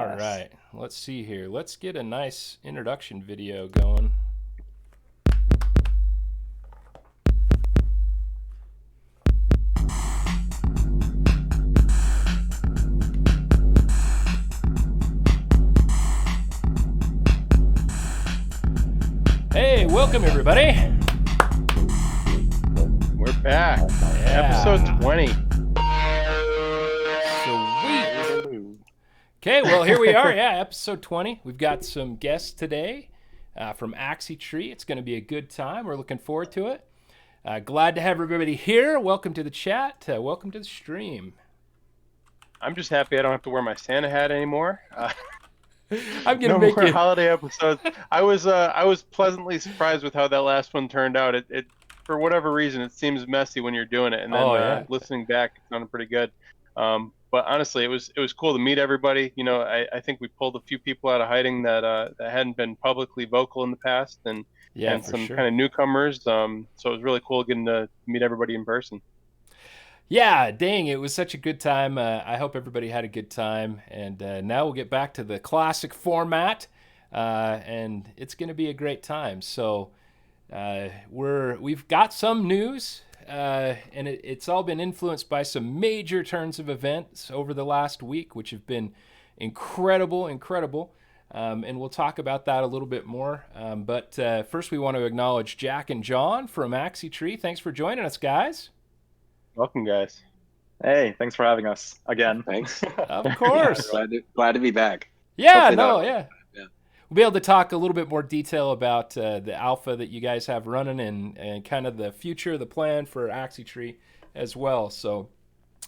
All right, let's see here. Let's get a nice introduction video going. Hey, welcome everybody. We're back. Yeah. Episode 20. Sweet. Okay, well, here we are. Yeah, episode 20. We've got some guests today from Axie Tree. It's going to be a good time. We're looking forward to it. Glad to have everybody here. Welcome to the chat. Welcome to the stream. I'm just happy I don't have to wear my Santa hat anymore. I'm gonna no make more you holiday episodes. I was pleasantly surprised with how that last one turned out. It for whatever reason it seems messy when you're doing it, and then listening back, it sounded pretty good. But honestly, it was cool to meet everybody. You know, I think we pulled a few people out of hiding that hadn't been publicly vocal in the past, and some kind of newcomers. So it was really cool getting to meet everybody in person. Yeah, dang, it was such a good time. I hope everybody had a good time. And now we'll get back to the classic format, and it's going to be a great time. So we've got some news, and it's all been influenced by some major turns of events over the last week, which have been incredible. And we'll talk about that a little bit more. But first, we want to acknowledge Jack and John from Axie Tree. Thanks for joining us, guys. Welcome, guys. Hey, thanks for having us again. Thanks. Of course. Glad to be back. Yeah, Yeah. We'll be able to talk a little bit more detail about the alpha that you guys have running and kind of the future, the plan for Axie Tree as well. So,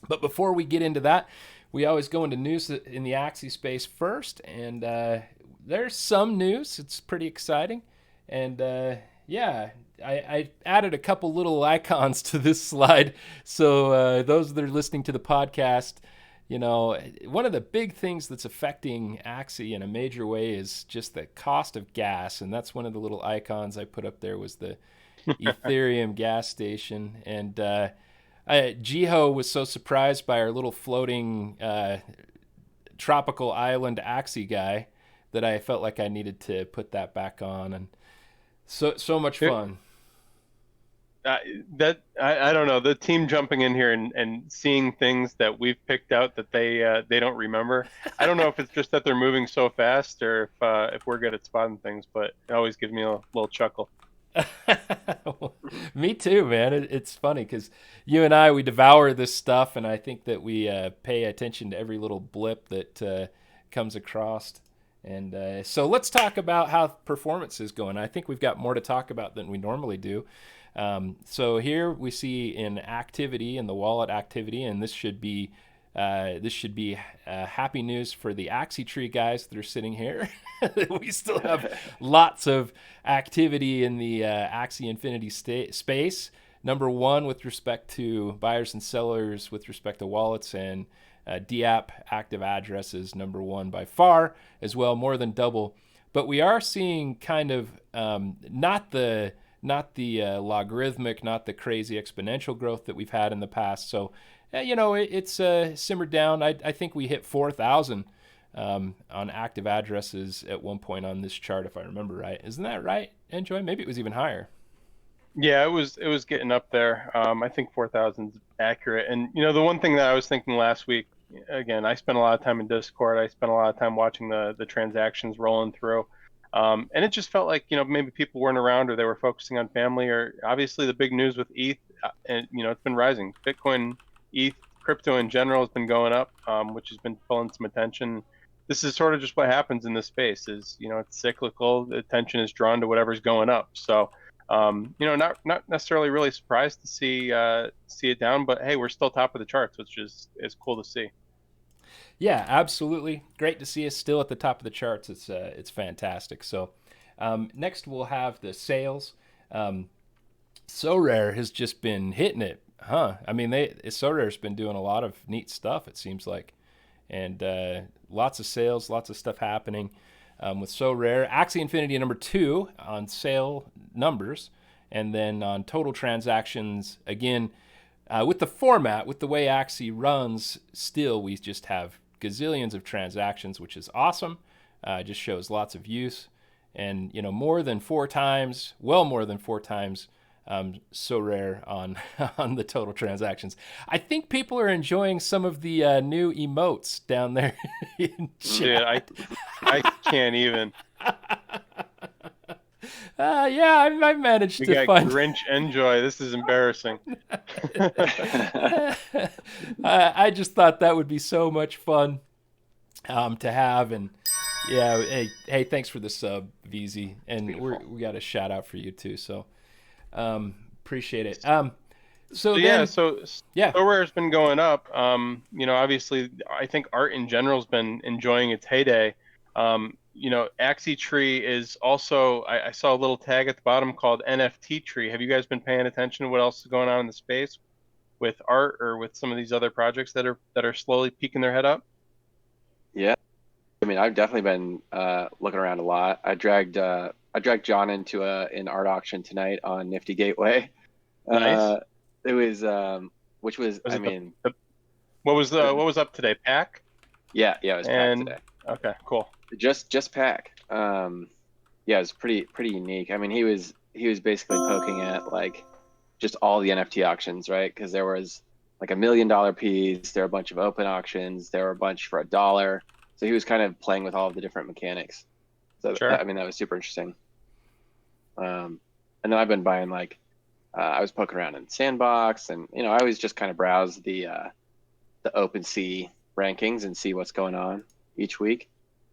but before we get into that, we always go into news in the Axie space first, and there's some news. It's pretty exciting, and I added a couple little icons to this slide, so those that are listening to the podcast, you know, one of the big things that's affecting Axie in a major way is just the cost of gas, and that's one of the little icons I put up there was the Ethereum gas station, and Jiho was so surprised by our little floating tropical island Axie guy that I felt like I needed to put that back on, and so much fun. I don't know, the team jumping in here and seeing things that we've picked out that they don't remember. I don't know if it's just that they're moving so fast or if we're good at spotting things, but it always gives me a little chuckle. Me too, man. It's funny because you and we devour this stuff, and I think that we pay attention to every little blip that comes across. And so let's talk about how performance is going. I think we've got more to talk about than we normally do. So here we see in activity, in the wallet activity, and this should be happy news for the Axie Tree guys that are sitting here. We still have lots of activity in the Axie Infinity space. Number one with respect to buyers and sellers, with respect to wallets, and DApp active addresses, number one by far as well, more than double. But we are seeing kind of not the logarithmic, not the crazy exponential growth that we've had in the past. So, it's simmered down. I think we hit 4,000 on active addresses at one point on this chart, if I remember right. Isn't that right, Enjoi? Maybe it was even higher. Yeah, it was getting up there. I think 4,000 is accurate. And the one thing that I was thinking last week, again, I spent a lot of time in Discord. I spent a lot of time watching the transactions rolling through. And it just felt like, maybe people weren't around or they were focusing on family, or obviously the big news with ETH, and, it's been rising. Bitcoin, ETH, crypto in general has been going up, which has been pulling some attention. This is sort of just what happens in this space is, it's cyclical. The attention is drawn to whatever's going up. So, not necessarily really surprised to see it down, but hey, we're still top of the charts, which is cool to see. Yeah, absolutely. Great to see us still at the top of the charts. It's fantastic. So next we'll have the sales. SoRare has just been hitting it, huh? I mean, SoRare's been doing a lot of neat stuff, it seems like. And lots of sales, lots of stuff happening with SoRare. Axie Infinity number 2 on sale numbers. And then on total transactions, again, with the format, with the way Axie runs, still we just have gazillions of transactions, which is awesome. Just shows lots of use, and more than 4 times, well more than 4 times. So rare on on the total transactions. I think people are enjoying some of the new emotes down there in chat. Dude, I can't even. Yeah, I managed We to got find. Grinch Enjoi. This is embarrassing. I just thought that would be so much fun to have, and yeah, hey, thanks for the sub, VZ, and we got a shout out for you too. So appreciate it. So then, yeah, So Rare's been going up. Obviously, I think art in general has been enjoying its heyday. Axie Tree is also. I saw a little tag at the bottom called NFT Tree. Have you guys been paying attention to what else is going on in the space with art or with some of these other projects that are slowly peeking their head up? Yeah, I mean, I've definitely been looking around a lot. I dragged John into an art auction tonight on Nifty Gateway. Nice. It was which was Was I it mean, what was up today? Pack? yeah, it was packed today. Okay, cool. Just pack. Yeah, it was pretty unique. I mean, he was basically poking at like just all the NFT auctions, right? Because there was like $1 million piece, there were a bunch of open auctions, there were a bunch for $1. So he was kind of playing with all of the different mechanics. So Sure. I mean, that was super interesting. And then I've been buying like I was poking around in Sandbox, and I always just kind of browse the OpenSea rankings and see what's going on each week,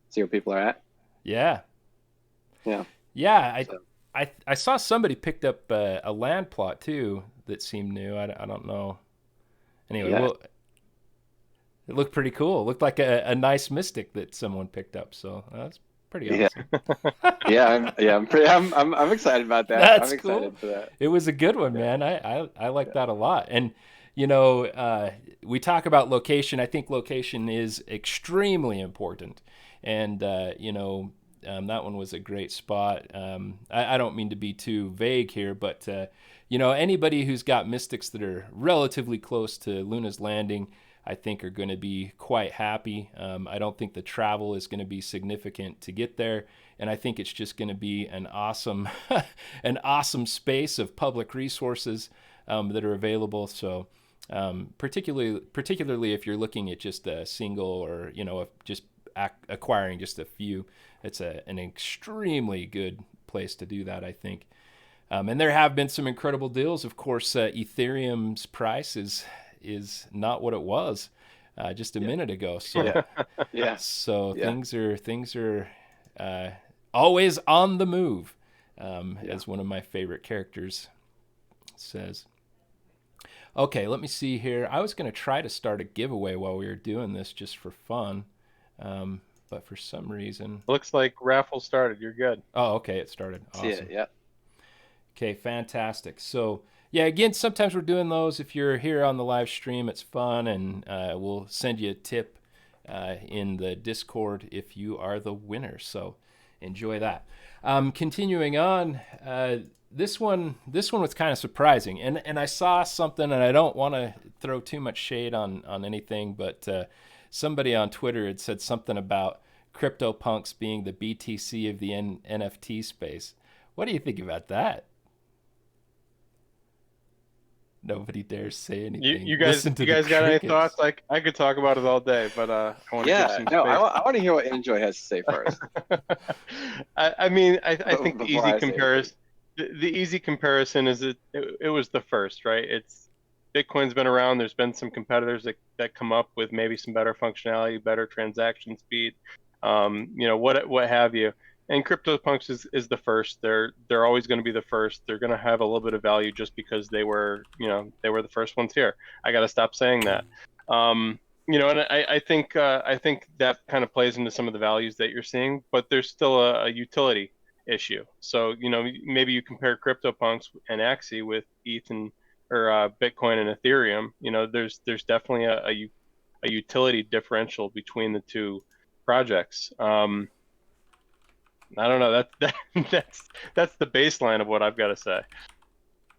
see where people are at. yeah. Yeah. So. I saw somebody picked up a land plot too that seemed new. I don't know. Anyway, Yeah. well, it looked pretty cool. It looked like a nice mystic that someone picked up. So that's pretty awesome. I'm excited about that. That's I'm excited cool. for that. It was a good one, man. I like that a lot. And we talk about location. I think location is extremely important. And that one was a great spot. I don't mean to be too vague here, but anybody who's got mystics that are relatively close to Luna's Landing, I think are going to be quite happy. I don't think the travel is going to be significant to get there, and I think it's just going to be an awesome, an awesome space of public resources that are available. So, particularly if you're looking at just a single or just acquiring just a few, it's an extremely good place to do that, I think. And there have been some incredible deals. Of course, Ethereum's price is not what it was just a minute ago. So so things are always on the move, as one of my favorite characters says. Okay, let me see here. I was going to try to start a giveaway while we were doing this just for fun. But for some reason... Looks like raffle started. You're good. Oh, okay, it started. Awesome. Yeah. Okay, fantastic. So, yeah, again, sometimes we're doing those. If you're here on the live stream, it's fun, and we'll send you a tip in the Discord if you are the winner. So enjoy that. Continuing on, this one was kind of surprising, and I saw something, and I don't want to throw too much shade on anything, but somebody on Twitter had said something about CryptoPunks being the BTC of the NFT space. What do you think about that? Nobody dares say anything. You guys got any thoughts? I could talk about it all day, but I want to give some space. I want to hear what Enjoi has to say first. I think the easy comparison is it was the first, right? Bitcoin's been around. There's been some competitors that come up with maybe some better functionality, better transaction speed, what have you. And CryptoPunks is the first. They're always going to be the first. They're going to have a little bit of value just because they were the first ones here. I got to stop saying that. And I think that kind of plays into some of the values that you're seeing, but there's still a utility issue. So maybe you compare CryptoPunks and Axie with ETH or Bitcoin and Ethereum. There's definitely a utility differential between the two projects. I don't know. That's the baseline of what I've got to say.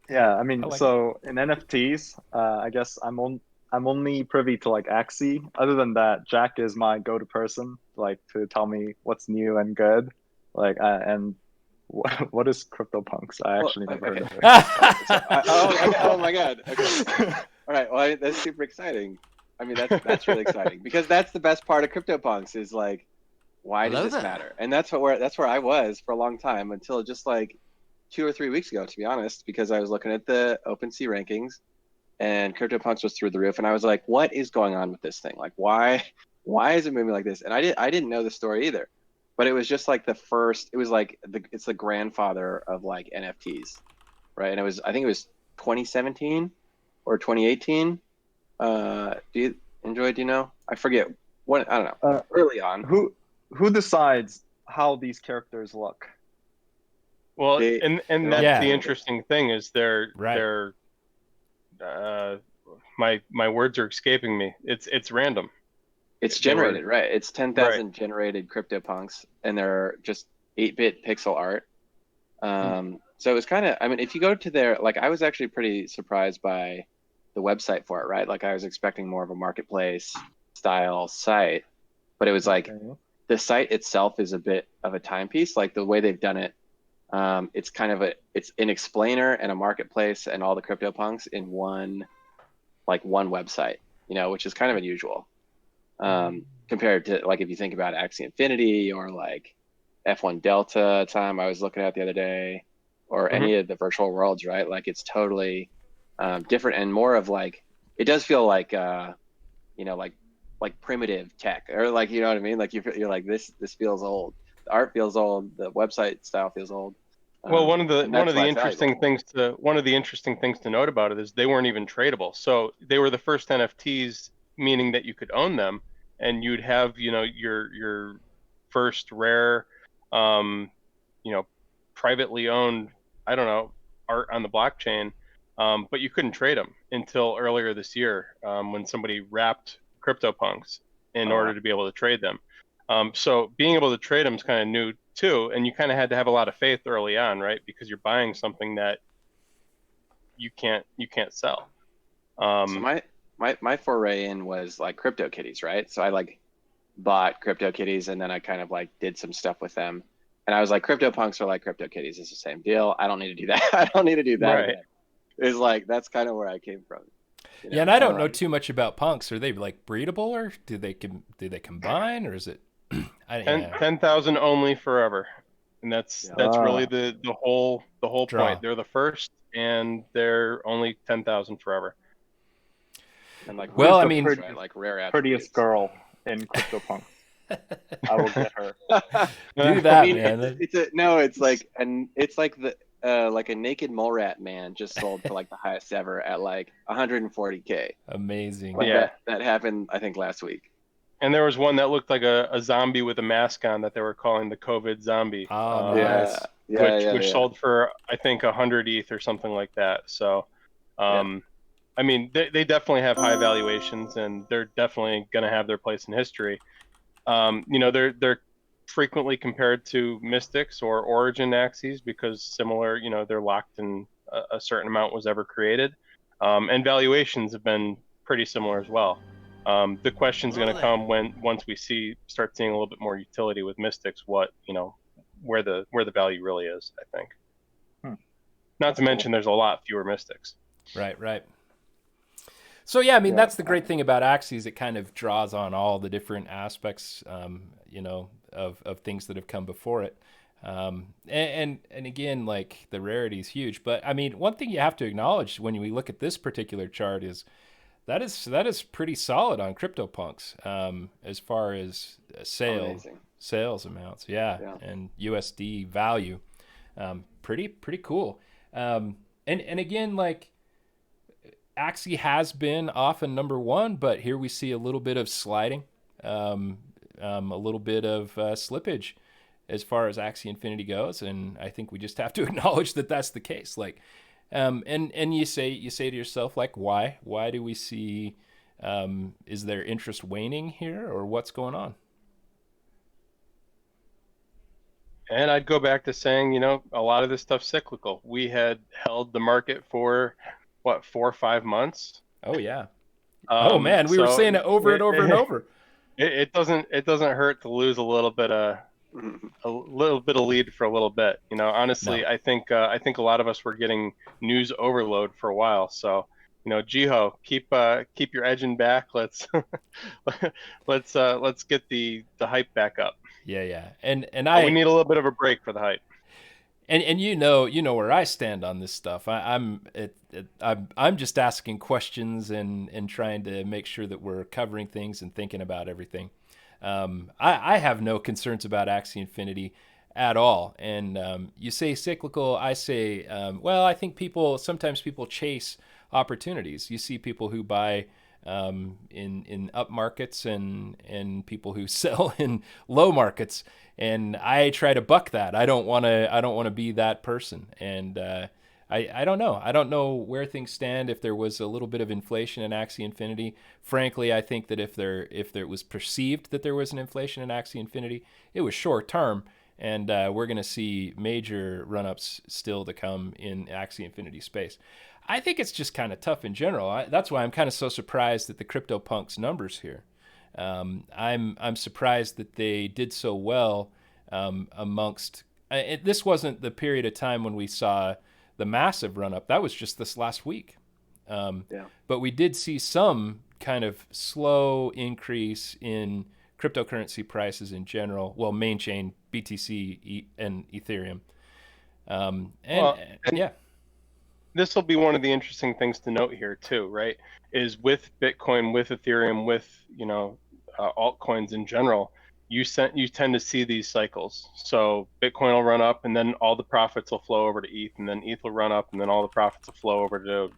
Yeah, I mean, I like so in NFTs, I guess I'm I'm only privy to like Axie. Other than that, Jack is my go-to person, like to tell me what's new and good. Like, and what is CryptoPunks? I Well, actually never heard okay. of it. Oh my God. Okay. All right. Well, that's super exciting. I mean, that's really exciting because that's the best part of CryptoPunks is like, why does Hello this there. matter? And that's where I was for a long time until just like 2 or 3 weeks ago, to be honest, because I was looking at the OpenSea rankings and CryptoPunks was through the roof, and I was like, what is going on with this thing? Like, why is it moving like this? And I didn't know the story either, but it was just like the first. It was like it's the grandfather of like NFTs, right? And I think it was 2017 or 2018. Do you know? I forget what, I don't know. Uh, Early on, who decides how these characters look? Well, they and they're all that's Yeah. the different. interesting thing is Right. they're my words are escaping me. It's random. It's They were generated, right? It's right. 10,000 generated CryptoPunks, and they're just 8-bit pixel art. So it was kind of, I mean, if you go to their, like, I was actually pretty surprised by the website for it, right? Like, I was expecting more of a marketplace style site, but it was like Okay. the site itself is a bit of a timepiece. Like the way they've done it, it's kind of it's an explainer and a marketplace and all the CryptoPunks in one website, which is kind of unusual. Compared to like if you think about Axie Infinity or like F1 Delta time I was looking at the other day, or Mhm. any of the virtual worlds, right? Like it's totally different and more of like it does feel like like primitive tech, or like you know what I mean? Like you're like this feels old. The art feels old. The website style feels old. Well, one of And that's the why it's valuable. interesting things to note about it is they weren't even tradable. So they were the first NFTs, meaning that you could own them, and you'd have your first rare, um, you know, privately owned, I don't know, art on the blockchain, but you couldn't trade them until earlier this year, when somebody wrapped CryptoPunks in Oh, order wow. to be able to trade them. So being able to trade them is kind of new too, and you kind of had to have a lot of faith early on, right? Because you're buying something that you can't sell. So my foray in was like CryptoKitties, right? So I like bought CryptoKitties and then I kind of like did some stuff with them. And I was like, CryptoPunks are like CryptoKitties. It's the same deal. I don't need to do that. I don't need to do that Right. again. It's like that's kind of where I came from. Yeah, and I don't know Alright. too much about punks. Are they like breedable, or do they combine, or is it? Yeah. 10,000 only forever, and that's really Ah, the whole Draw. point. They're the first, and they're only 10,000 forever. And like Well, who's I the mean, right? Like rare prettiest attributes. girl in CryptoPunk? I will get her. do I that, mean, man. it's like the like a naked mole rat man just sold for like the highest ever at like 140K. Amazing. Like Yeah. that happened I think last week. And there was one that looked like a zombie with a mask on that they were calling the COVID zombie, Oh, Yeah, nice. which sold for I think 100 ETH or something like that. So, Yeah. I mean, they definitely have high valuations, and they're definitely going to have their place in history. They're frequently compared to Mystics or Origin Axies because similar. They're locked in a certain amount was ever created, and valuations have been pretty similar as well. The question's going to come once we start seeing a little bit more utility with Mystics. Where the value really is, I think. Hmm. Not to mention, there's a lot fewer Mystics. Right. So yeah, I mean Yeah. that's the great thing about Axies. It kind of draws on all the different aspects, of things that have come before it. And again, like the rarity is huge. But I mean, one thing you have to acknowledge when we look at this particular chart is that is pretty solid on CryptoPunks, as far as Amazing. sales amounts, yeah, Yeah. and USD value, pretty cool. And again, like Axie has been often number one, but here we see a little bit of sliding, a little bit of slippage as far as Axie Infinity goes, and I think we just have to acknowledge that that's the case. Like, and you say to yourself, like, why do we see? Is there interest waning here, or what's going on? And I'd go back to saying, a lot of this stuff's cyclical. We had held the market for what, 4 or 5 months. Oh yeah, Oh man, we were So saying it over and over and over. it doesn't hurt to lose a little bit of lead for a little bit. You know, honestly, No. I think a lot of us were getting news overload for a while. So, you know, Jiho, keep your edge in back. Let's get the hype back up. Yeah. And But we need a little bit of a break for the hype. And you know where I stand on this stuff. I'm just asking questions and trying to make sure that we're covering things and thinking about everything. I have no concerns about Axie Infinity at all. And you say cyclical, I say, well, I think sometimes people chase opportunities. You see people who buy in up markets and people who sell in low markets, and I try to buck that. I don't want to be that person. And I don't know. I don't know where things stand. If there was a little bit of inflation in Axie Infinity, frankly, I think that if there was perceived that there was an inflation in Axie Infinity, it was short term, and we're going to see major run-ups still to come in Axie Infinity space. I think it's just kind of tough in general. That's why I'm kind of so surprised at the CryptoPunks numbers here. I'm surprised that they did so well amongst. This wasn't the period of time when we saw the massive run up. That was just this last week. But we did see some kind of slow increase in cryptocurrency prices in general. Well, main chain, BTC and Ethereum. Yeah. This will be one of the interesting things to note here too, right? Is with Bitcoin, with Ethereum, with altcoins in general, you tend to see these cycles. So Bitcoin will run up, and then all the profits will flow over to ETH, and then ETH will run up, and then all the profits will flow over to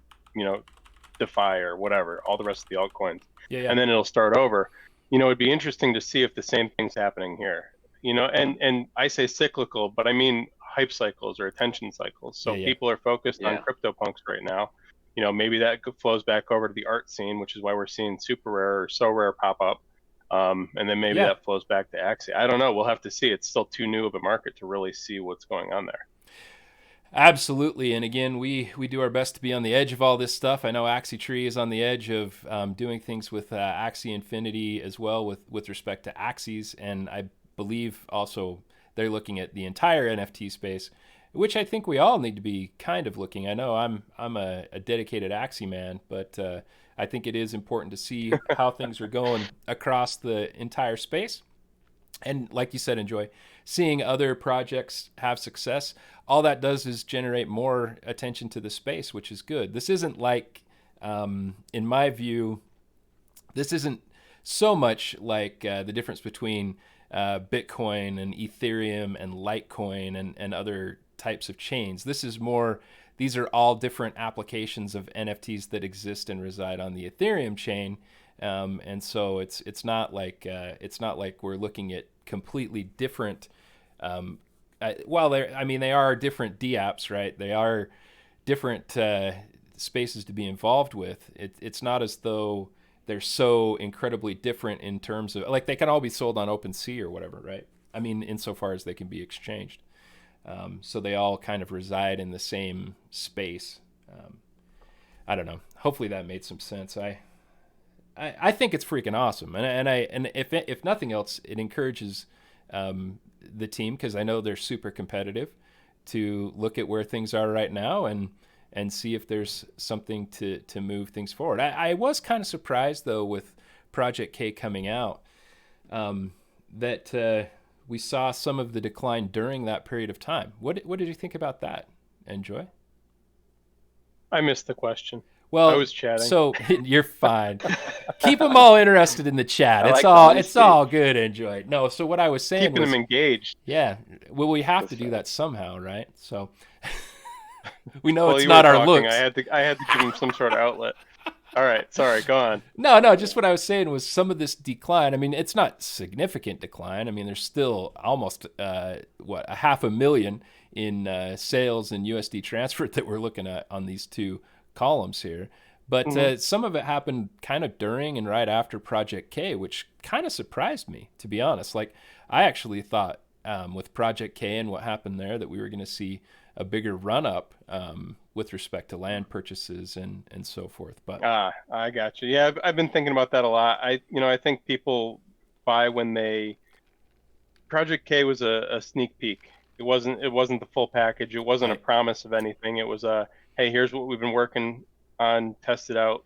DeFi or whatever, all the rest of the altcoins, and then it'll start over. You know, it'd be interesting to see if the same thing's happening here. You know, and I say cyclical, but I mean hype cycles or attention cycles. So people are focused on CryptoPunks right now. You know, maybe that flows back over to the art scene, which is why we're seeing super rare or so rare pop up. And then maybe that flows back to Axie. I don't know. We'll have to see. It's still too new of a market to really see what's going on there. Absolutely. And again, we do our best to be on the edge of all this stuff. I know Axie Tree is on the edge of doing things with Axie Infinity as well with respect to Axies. And I believe also they're looking at the entire NFT space, which I think we all need to be kind of looking. I know I'm a dedicated Axie man, but I think it is important to see how things are going across the entire space. And like you said, Enjoi, seeing other projects have success, all that does is generate more attention to the space, which is good. This isn't like, in my view, this isn't so much like the difference between Bitcoin and Ethereum and Litecoin and other types of chains. This is more, these are all different applications of NFTs that exist and reside on the Ethereum chain. And so it's not like we're looking at completely different. They are different DApps, right? They are different spaces to be involved with. It's not as though they're so incredibly different in terms of, like, they can all be sold on OpenSea or whatever, right? I mean, insofar as they can be exchanged. So they all kind of reside in the same space. I don't know. Hopefully that made some sense. I think it's freaking awesome, and if nothing else, it encourages the team, because I know they're super competitive, to look at where things are right now and see if there's something to move things forward. I was kind of surprised though with Project K coming out that we saw some of the decline during that period of time. What did you think about that, Enjoi? I missed the question. Well, I was chatting. So you're fine. Keep them all interested in the chat. It's all good, Enjoi. No, so what I was saying keeping them engaged. Yeah. Well, we have to do that somehow, right? So we know well, it's not our talking. looks. I had to give them some sort of outlet. All right, sorry, go on. No, just what I was saying was some of this decline. I mean, it's not significant decline. I mean, there's still almost a 500,000 in sales and USD transfer that we're looking at on these two columns here. But some of it happened kind of during and right after Project K, which kind of surprised me, to be honest. Like, I actually thought with Project K and what happened there that we were going to see a bigger run up with respect to land purchases and so forth. But I got you. Yeah, I've been thinking about that a lot. I think people buy when Project K was a sneak peek. It wasn't the full package. It wasn't a Right. promise of anything. It was hey, here's what we've been working on, test it out,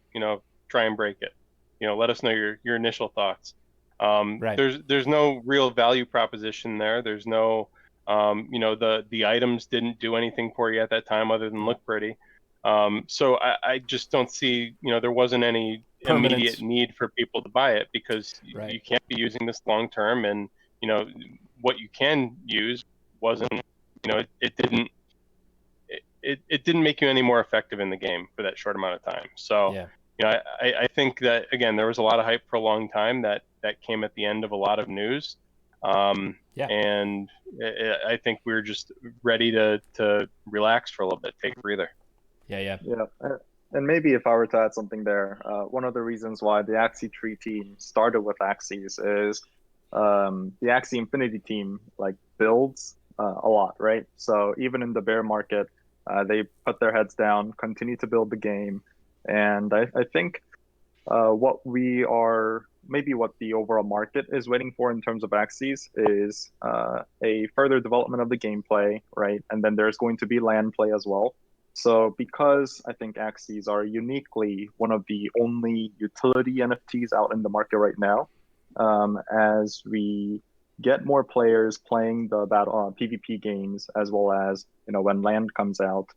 try and break it. Let us know your initial thoughts. Right. There's no real value proposition there. There's no the items didn't do anything for you at that time other than look pretty. So I just don't see, there wasn't any Permanence. immediate need for people to buy it because Right. you can't be using this long term, and what you can use wasn't, it didn't make you any more effective in the game for that short amount of time. So Yeah. I think that, again, there was a lot of hype for a long time that came at the end of a lot of news. Yeah. And I think we were just ready to relax for a little bit, take a breather. Yeah. And maybe if I were to add something there, one of the reasons why the Axie Tree team started with Axies is the Axie Infinity team like builds a lot, right? So even in the bear market, they put their heads down, continue to build the game, and I think what the overall market is waiting for in terms of Axies is a further development of the gameplay, right? And then there's going to be land play as well. So because I think Axies are uniquely one of the only utility NFTs out in the market right now, as we get more players playing the PvP games, as well as when land comes out,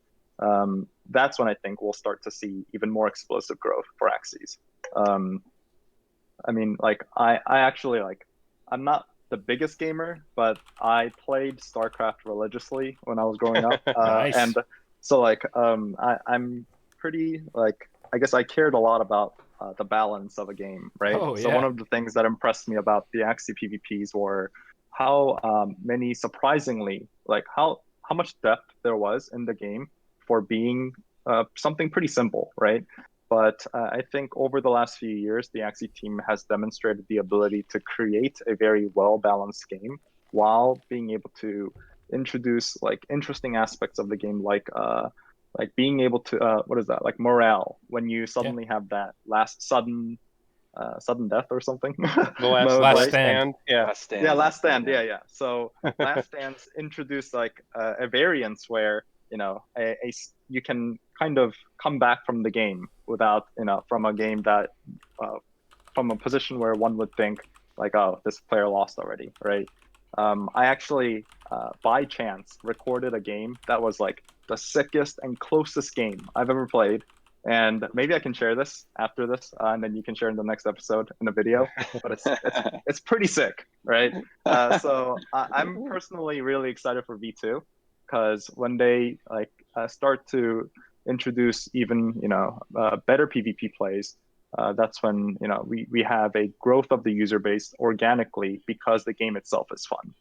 that's when I think we'll start to see even more explosive growth for Axies. I mean, like I actually I'm not the biggest gamer, but I played StarCraft religiously when I was growing up, Nice. and so I'm pretty I guess I cared a lot about the balance of a game, right? Oh, So yeah. one of the things that impressed me about the Axie PvPs were how many, surprisingly, how much depth there was in the game for being something pretty simple, right? But I think over the last few years, the Axie team has demonstrated the ability to create a very well-balanced game while being able to introduce interesting aspects of the game, like being able to what is that, like morale, when you suddenly have that last sudden death or something. The last, mode, Last right? stand. Yeah. Last stand. Yeah, last stand. Yeah. So last stands introduce a variance where you can kind of come back from the game without from a game that from a position where one would think oh, this player lost already, right? I actually by chance recorded a game that was the sickest and closest game I've ever played. And maybe I can share this after this, and then you can share in the next episode in a video. But it's pretty sick, right? So I'm personally really excited for V2, because when they start to introduce even better PvP plays, that's when we have a growth of the user base organically because the game itself is fun.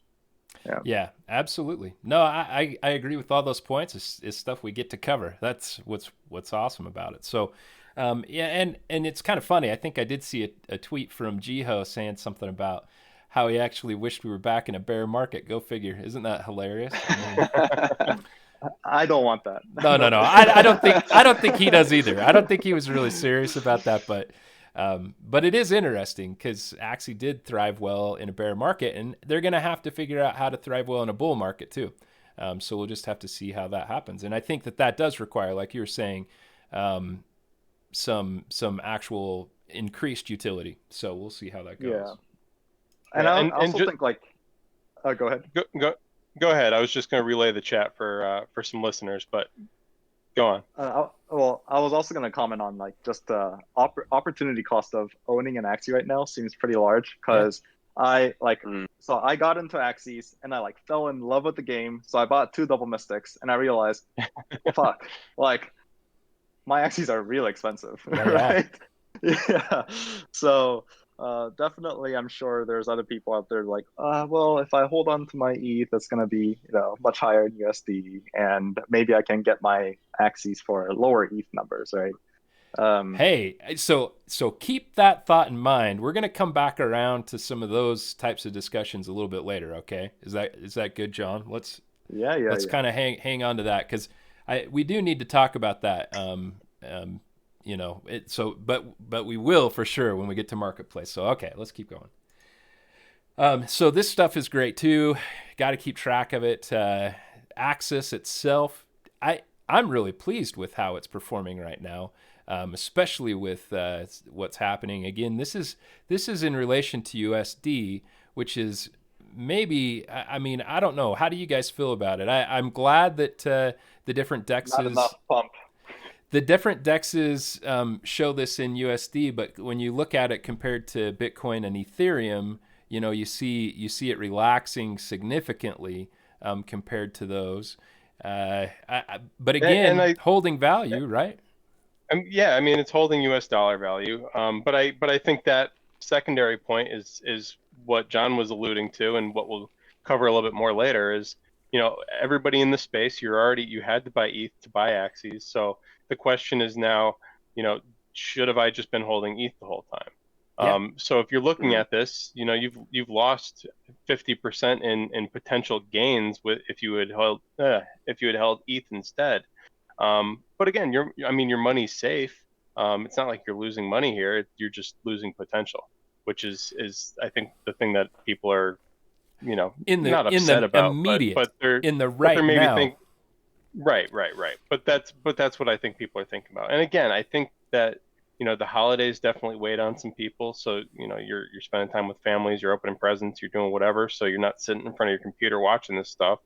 Yeah, absolutely. No, I agree with all those points. It's stuff we get to cover. That's what's awesome about it. So, yeah, and it's kind of funny. I think I did see a tweet from Jiho saying something about how he actually wished we were back in a bear market. Go figure. Isn't that hilarious? I don't want that. No. I don't think he does either. I don't think he was really serious about that, but it is interesting because Axie did thrive well in a bear market, and they're going to have to figure out how to thrive well in a bull market too. So we'll just have to see how that happens. And I think that does require, like you were saying, some actual increased utility. So we'll see how that goes. Yeah. And I also think go ahead. Go ahead. I was just going to relay the chat for some listeners, but go on. Well, I was also going to comment on just the opportunity cost of owning an Axie right now seems pretty large, because so I got into Axies and I fell in love with the game. So I bought 2 double mystics and I realized, fuck, my Axies are real expensive, right? Yeah. So definitely, I'm sure there's other people out there well, if I hold on to my ETH, that's going to be much higher in USD, and maybe I can get my Axies for lower ETH numbers, right? Hey, so keep that thought in mind. We're going to come back around to some of those types of discussions a little bit later. Okay, is that good, John? let's kind of hang on to that, because we do need to talk about that. But we will for sure when we get to marketplace. So okay, let's keep going. So this stuff is great too. Got to keep track of it. Axis itself, I'm really pleased with how it's performing right now, especially with what's happening. Again, this is in relation to USD, which is maybe, I mean, I don't know. How do you guys feel about it? I'm glad that the different dexes, Not enough pump. The different dexes show this in USD, but when you look at it compared to Bitcoin and Ethereum, you see it relaxing significantly compared to those. But again, holding value, right? Yeah, I mean, it's holding US dollar value. But I think that secondary point is what John was alluding to, and what we'll cover a little bit more later is, everybody in the space, you had to buy ETH to buy Axies. So the question is now, should have I just been holding ETH the whole time? Yeah. So if you're looking at this, you've lost 50% in potential gains if you had held ETH instead. But again, your money's safe. It's not like you're losing money here. You're just losing potential, which is I think the thing that people are, not upset about, immediate, but they're in the right but they're maybe now. Right. But that's what I think people are thinking about. And again, I think that, the holidays definitely weighed on some people. So, you're spending time with families, you're opening presents, you're doing whatever. So you're not sitting in front of your computer watching this stuff.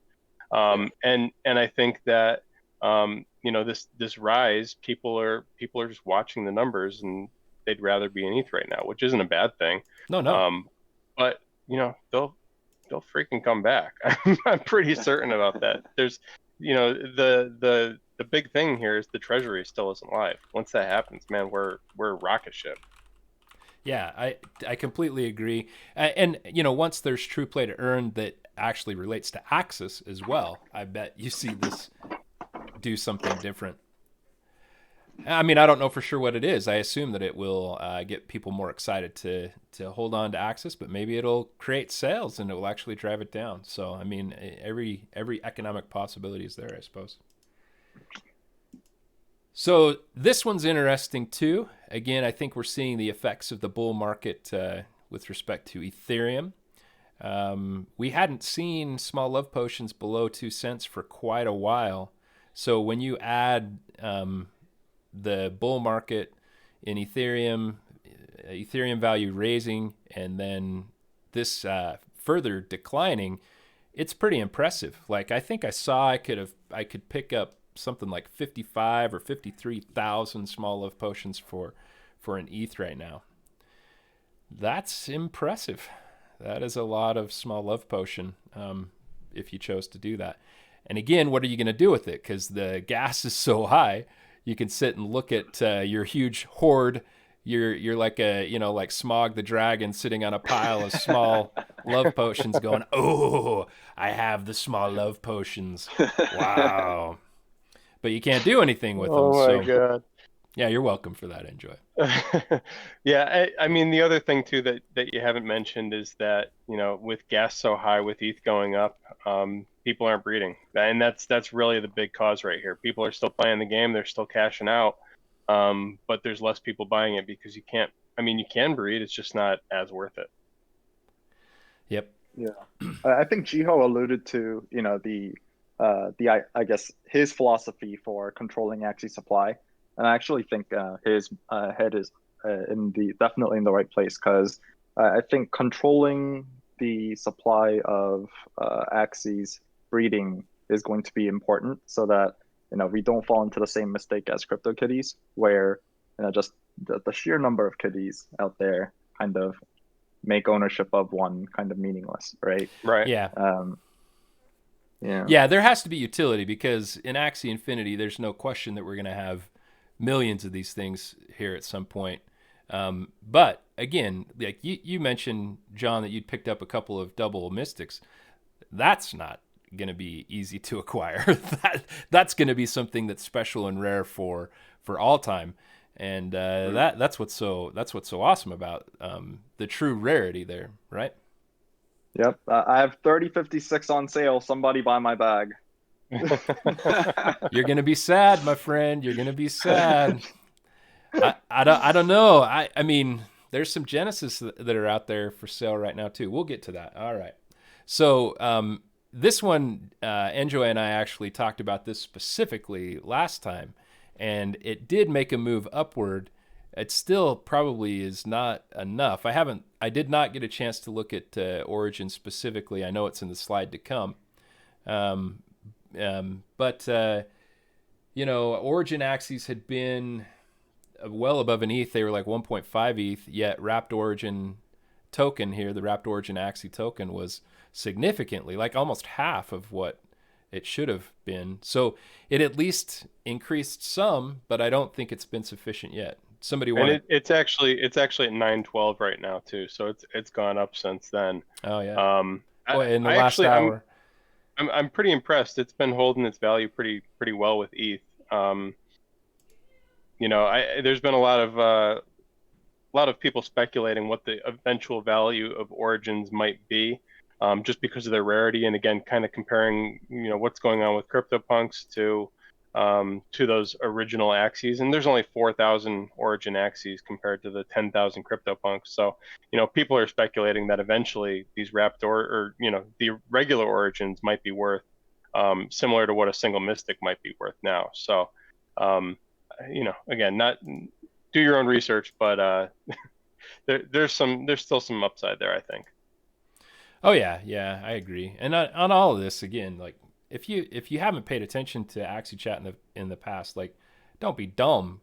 And I think that, this rise, people are just watching the numbers, and they'd rather be in ETH right now, which isn't a bad thing. No. But they'll freaking come back. I'm pretty certain about that. There's, the big thing here is the treasury still isn't live. Once that happens, man, we're a rocket ship. Yeah, I completely agree. And once there's true play to earn that actually relates to Axis as well, I bet you see this do something different. I mean, I don't know for sure what it is. I assume that it will get people more excited to hold on to Axis, but maybe it'll create sales and it will actually drive it down. So, I mean, every economic possibility is there, I suppose. So this one's interesting too. Again, I think we're seeing the effects of the bull market with respect to Ethereum. We hadn't seen small love potions below 2 cents for quite a while. So when you add the bull market in Ethereum value raising, and then this further declining, it's pretty impressive. Like, I think I could pick up something like 55 or 53,000 small love potions for an ETH right now. That's impressive. That is a lot of small love potion if you chose to do that. And again, what are you going to do with it? Because the gas is so high, you can sit and look at your huge hoard. You're like like Smog the Dragon sitting on a pile of small love potions going, oh, I have the small love potions. Wow. But you can't do anything with them. Oh my God. Yeah, you're welcome for that, Enjoi. Yeah, I mean, the other thing too that you haven't mentioned is that, with gas so high, with ETH going up, people aren't breeding. And that's really the big cause right here. People are still playing the game, they're still cashing out. But there's less people buying it because you can breed, it's just not as worth it. Yep. Yeah. I think Jiho alluded to, I guess his philosophy for controlling Axie supply, and I actually think his head is definitely in the right place, because I think controlling the supply of Axies breeding is going to be important, so that we don't fall into the same mistake as CryptoKitties, where just the sheer number of kitties out there kind of make ownership of one kind of meaningless, right? Right. Yeah. Yeah, there has to be utility, because in Axie Infinity, there's no question that we're going to have millions of these things here at some point. But again, like you mentioned, John, that you'd picked up a couple of double mystics. That's not going to be easy to acquire. That's going to be something that's special and rare for all time. And that's what's so awesome about the true rarity there, right? Yep. I have 3056 on sale. Somebody buy my bag. You're gonna be sad, my friend. You're gonna be sad. I don't know. I mean, there's some Genesis that are out there for sale right now too. We'll get to that. All right. So this one, Enjoi and I actually talked about this specifically last time, and it did make a move upward. It still probably is not enough. I did not get a chance to look at Origin specifically. I know it's in the slide to come. But Origin Axies had been well above an ETH. They were like 1.5 ETH, yet Wrapped Origin token here, the Wrapped Origin Axie token, was significantly, like almost half of what it should have been. So it at least increased some, but I don't think it's been sufficient yet. Somebody wanted. And it's actually at 912 right now too, so it's gone up since then. Oh yeah. Boy, in the last hour. I'm pretty impressed. It's been holding its value pretty well with ETH. There's been a lot of people speculating what the eventual value of Origins might be, just because of their rarity, and again, kind of comparing what's going on with CryptoPunks to those original Axies. And there's only 4,000 Origin Axies compared to the 10,000 CryptoPunks. So people are speculating that eventually these wrapped or the regular Origins might be worth similar to what a single Mystic might be worth now. So again, not do your own research, but there's still some upside there, I think. Oh yeah, I agree. And on all of this, again, like if you haven't paid attention to Axie Chat in the past, like don't be dumb.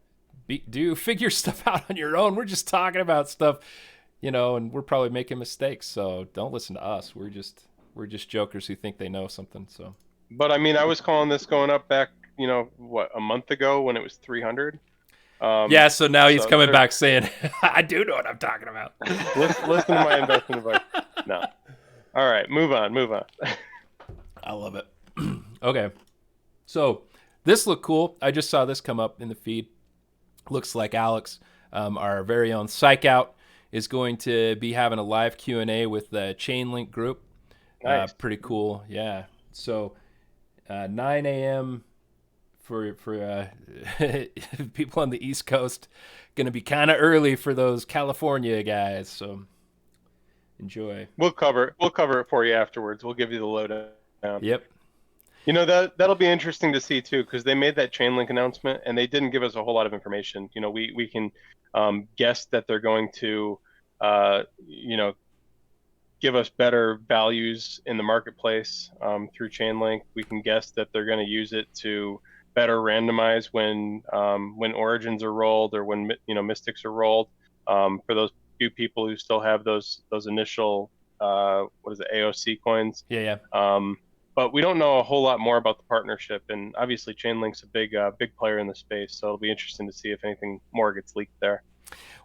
Do figure stuff out on your own. We're just talking about stuff, and we're probably making mistakes. So don't listen to us. We're just jokers who think they know something. So. But I mean, I was calling this going up back, a month ago when it was 300. Yeah, so now he's coming back saying, I do know what I'm talking about. Listen to my investment advice. No. All right, move on. I love it. Okay. So this looked cool. I just saw this come up in the feed. Looks like Alex, our very own Psych Out, is going to be having a live Q&A with the Chainlink group. Nice. Pretty cool. Yeah. So 9 a.m. for people on the East Coast, going to be kind of early for those California guys. So enjoy. We'll cover it for you afterwards. We'll give you the lowdown. Yep. That'll be interesting to see too, because they made that Chainlink announcement and they didn't give us a whole lot of information. We can guess that they're going to give us better values in the marketplace through Chainlink. We can guess that they're going to use it to better randomize when Origins are rolled or when Mystics are rolled, for those few people who still have those initial AOC coins. Yeah. But we don't know a whole lot more about the partnership, and obviously Chainlink's a big player in the space, so it'll be interesting to see if anything more gets leaked there.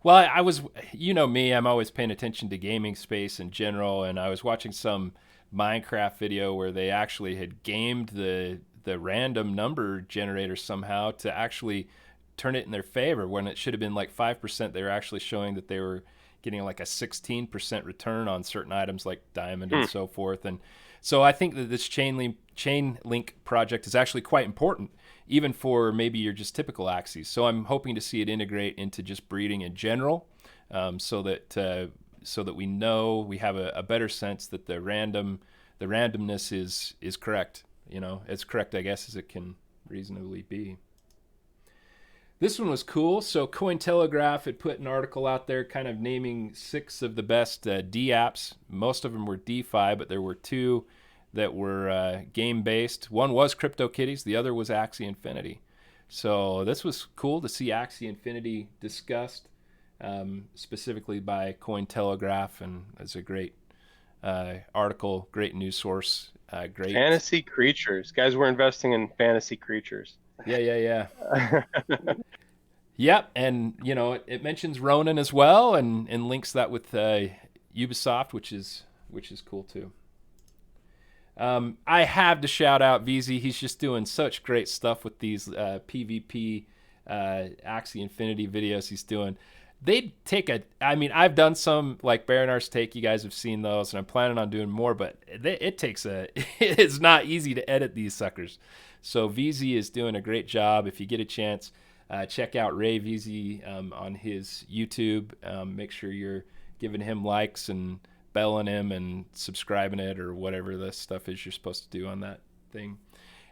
Well, I was, me, I'm always paying attention to gaming space in general, and I was watching some Minecraft video where they actually had gamed the random number generator somehow to actually turn it in their favor when it should have been like 5%. They were actually showing that they were getting like a 16% return on certain items like diamond and so forth. And so I think that this Chainlink project is actually quite important, even for maybe your just typical Axies. So I'm hoping to see it integrate into just breeding in general, so that we know, we have a better sense that the randomness is correct. As correct, I guess, as it can reasonably be. This one was cool. So Cointelegraph had put an article out there kind of naming 6 of the best D apps. Most of them were DeFi, but there were 2 that were game-based. One was CryptoKitties. The other was Axie Infinity. So this was cool to see Axie Infinity discussed, specifically by Cointelegraph, and it's a great article, great news source. Great fantasy creatures. Guys, we're investing in fantasy creatures. Yeah. Yep, and it mentions Ronin as well, and links that with Ubisoft, which is cool too. I have to shout out VZ. He's just doing such great stuff with these PvP Axie Infinity videos he's doing. they'd take I mean, I've done some like Baronar's Take. You guys have seen those, and I'm planning on doing more. But it takes it's not easy to edit these suckers. So VZ is doing a great job. If you get a chance, check out Ray VZ on his YouTube. Make sure you're giving him likes and belling him and subscribing it or whatever the stuff is you're supposed to do on that thing.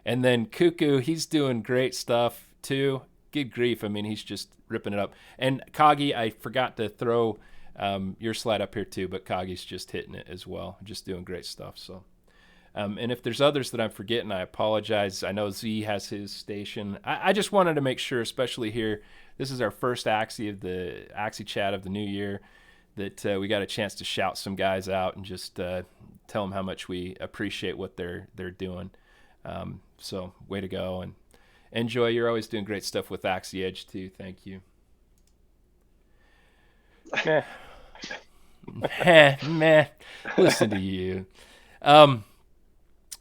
And then Cuckoo, he's doing great stuff too. Good grief. I mean, he's just ripping it up. And Kagi, I forgot to throw your slide up here too, but Kagi's just hitting it as well. Just doing great stuff. So, and if there's others that I'm forgetting, I apologize. I know Z has his station. I just wanted to make sure, especially here, this is our first Axie of the Axie Chat of the new year, that we got a chance to shout some guys out and just tell them how much we appreciate what they're doing. So way to go. And Enjoi, you're always doing great stuff with Axie Edge too. Thank you. Meh. Listen to you.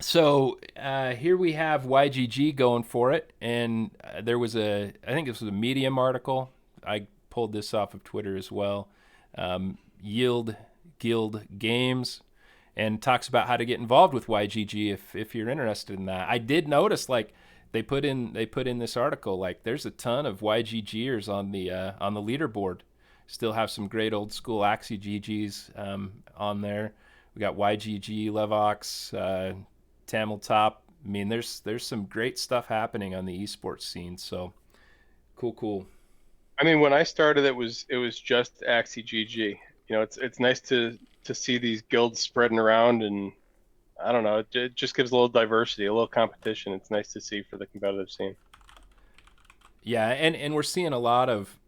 So here we have YGG going for it, and there was I think this was a Medium article. I pulled this off of Twitter as well. Yield Guild Games, and talks about how to get involved with YGG if you're interested in that. I did notice like they put in this article like there's a ton of YGGers on the leaderboard. Still have some great old school Axie GGs on there. We got YGG, Levox, Tamil Top. I mean, there's some great stuff happening on the esports scene. So cool. I mean, when I started, it was just Axie GG. You know, it's nice to see these guilds spreading around, and I don't know, it just gives a little diversity, a little competition. It's nice to see for the competitive scene. Yeah, and we're seeing a lot of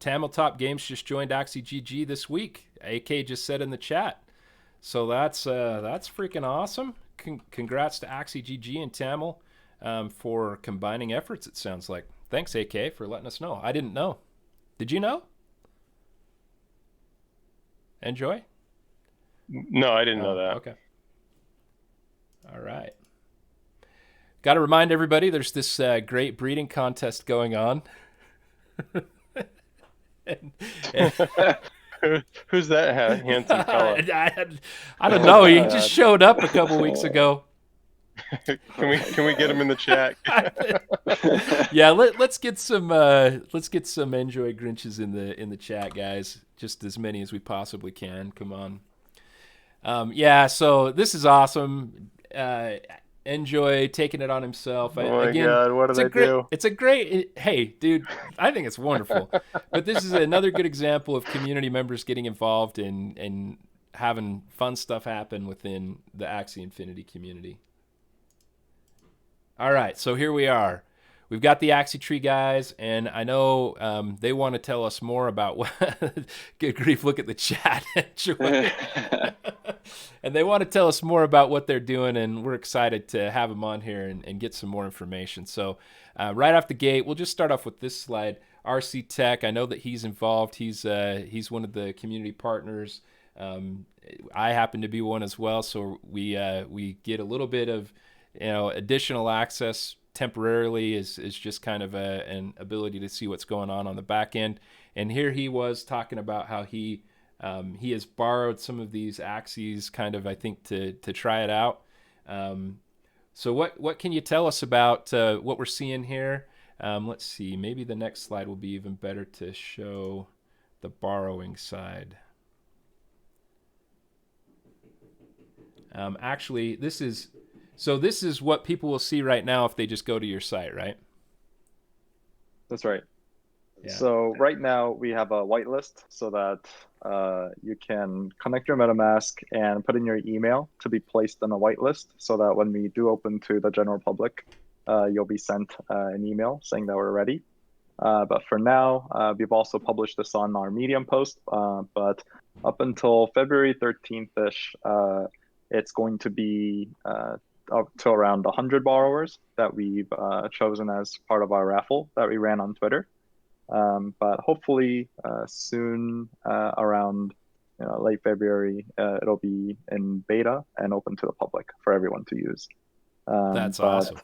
Tamil Top Games just joined Axie GG this week. AK just said in the chat. So that's freaking awesome. Congrats to Axie GG and Tamil for combining efforts, it sounds like. Thanks, AK, for letting us know. I didn't know. Did you know? Enjoi? No, I didn't know that. Okay. All right. Got to remind everybody there's this great breeding contest going on. Who's that handsome fellow? I don't know. He just showed up a couple weeks ago. Can we get him in the chat? Yeah, let's get some Enjoi Grinches in the chat, guys. Just as many as we possibly can. Come on. Yeah, so this is awesome. Enjoi taking it on himself. God, what did I do? It's a great. Hey, dude, I think it's wonderful. But this is another good example of community members getting involved and having fun stuff happen within the Axie Infinity community. All right, so here we are. We've got the Axie Tree guys, and I know they want to tell us more about what. Good grief! Look at the chat, and they want to tell us more about what they're doing, and we're excited to have them on here and get some more information. So, right off the gate, we'll just start off with this slide. RC Tech, I know that he's involved. He's one of the community partners. I happen to be one as well, so we get a little bit of additional access temporarily is just kind of an ability to see what's going on the back end. And here he was talking about how he has borrowed some of these Axies kind of, I think, to try it out. So what can you tell us about what we're seeing here? Let's see, maybe the next slide will be even better to show the borrowing side. Actually, this is what people will see right now if they just go to your site, right? That's right. Yeah. So right now we have a whitelist so that you can connect your MetaMask and put in your email to be placed on a whitelist so that when we do open to the general public, you'll be sent an email saying that we're ready. But for now, we've also published this on our Medium post, but up until February 13th-ish, it's going to be up to around 100 borrowers that we've chosen as part of our raffle that we ran on Twitter. But hopefully soon, around late February, it'll be in beta and open to the public for everyone to use. That's awesome.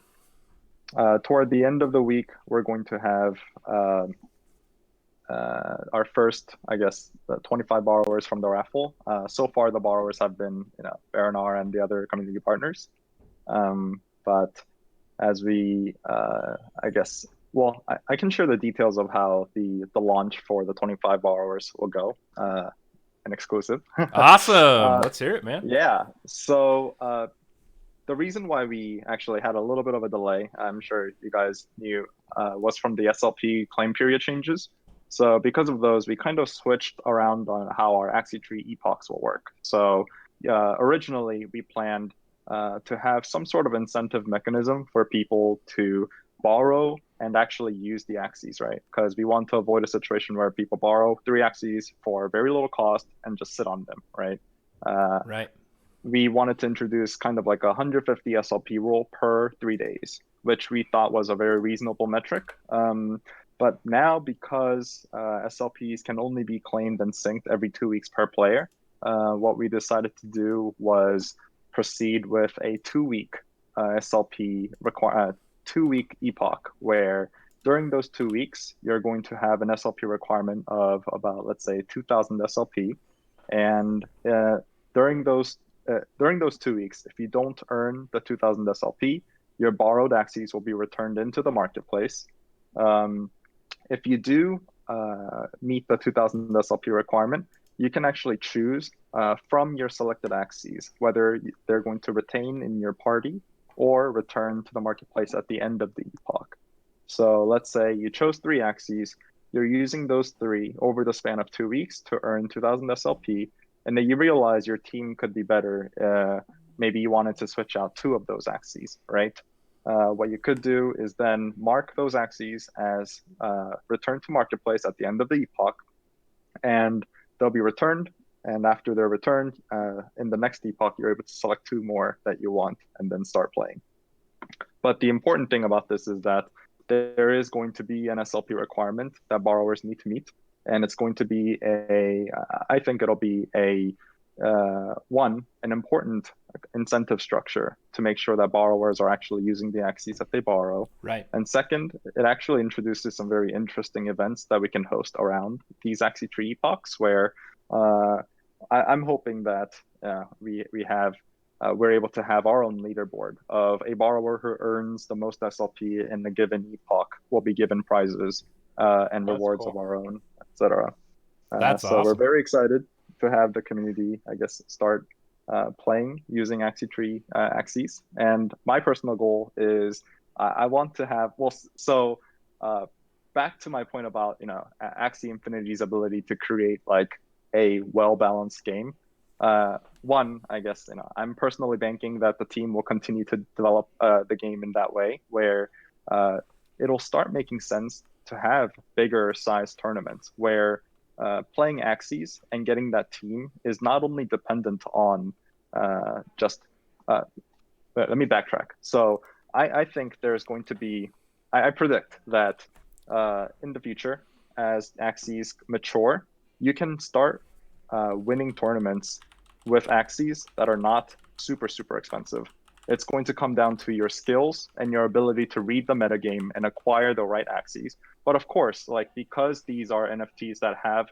our first, I guess, the 25 borrowers from the raffle. So far, the borrowers have been, baronar and the other community partners. But as we, I guess, well, I can share the details of how the launch for the 25 borrowers will go. An exclusive. Awesome. Let's hear it, man. Yeah. So the reason why we actually had a little bit of a delay, I'm sure you guys knew, was from the SLP claim period changes. So because of those, we kind of switched around on how our Axie tree epochs will work. So originally, we planned to have some sort of incentive mechanism for people to borrow and actually use the Axies, right? Because we want to avoid a situation where people borrow 3 Axies for very little cost and just sit on them, right? Right. We wanted to introduce kind of like a 150 SLP rule per 3 days, which we thought was a very reasonable metric. But now, because SLPs can only be claimed and synced every 2 weeks per player, what we decided to do was proceed with a 2-week SLP 2-week epoch, where during those 2 weeks, you're going to have an SLP requirement of about, let's say, 2,000 SLP. And during those 2 weeks, if you don't earn the 2,000 SLP, your borrowed Axies will be returned into the marketplace. If you do meet the 2,000 SLP requirement, you can actually choose from your selected Axies whether they're going to retain in your party or return to the marketplace at the end of the epoch. So let's say you chose 3 Axies, you're using those 3 over the span of 2 weeks to earn 2,000 SLP, and then you realize your team could be better. Maybe you wanted to switch out 2 of those Axies, right? What you could do is then mark those Axies as return to marketplace at the end of the epoch, and they'll be returned. And after they're returned, in the next epoch, you're able to select 2 more that you want and then start playing. But the important thing about this is that there is going to be an SLP requirement that borrowers need to meet. And it's going to be I think it'll be an important incentive structure to make sure that borrowers are actually using the Axies that they borrow. Right. And second, it actually introduces some very interesting events that we can host around these Axie tree epochs, where I'm hoping that we're able to have our own leaderboard of a borrower who earns the most SLP in a given epoch will be given prizes and rewards of our own, etc. That's so awesome. We're very excited to have the community, I guess, start playing using Axie tree Axies. And my personal goal is I want to have, back to my point about, Axie Infinity's ability to create like a well-balanced game. One, I guess, I'm personally banking that the team will continue to develop the game in that way, where it'll start making sense to have bigger size tournaments where playing Axies and getting that team is not only dependent on let me backtrack. So I think there's going to be, I predict that in the future, as Axies mature, you can start winning tournaments with Axies that are not super, super expensive. It's going to come down to your skills and your ability to read the metagame and acquire the right Axies. But of course, because these are NFTs that have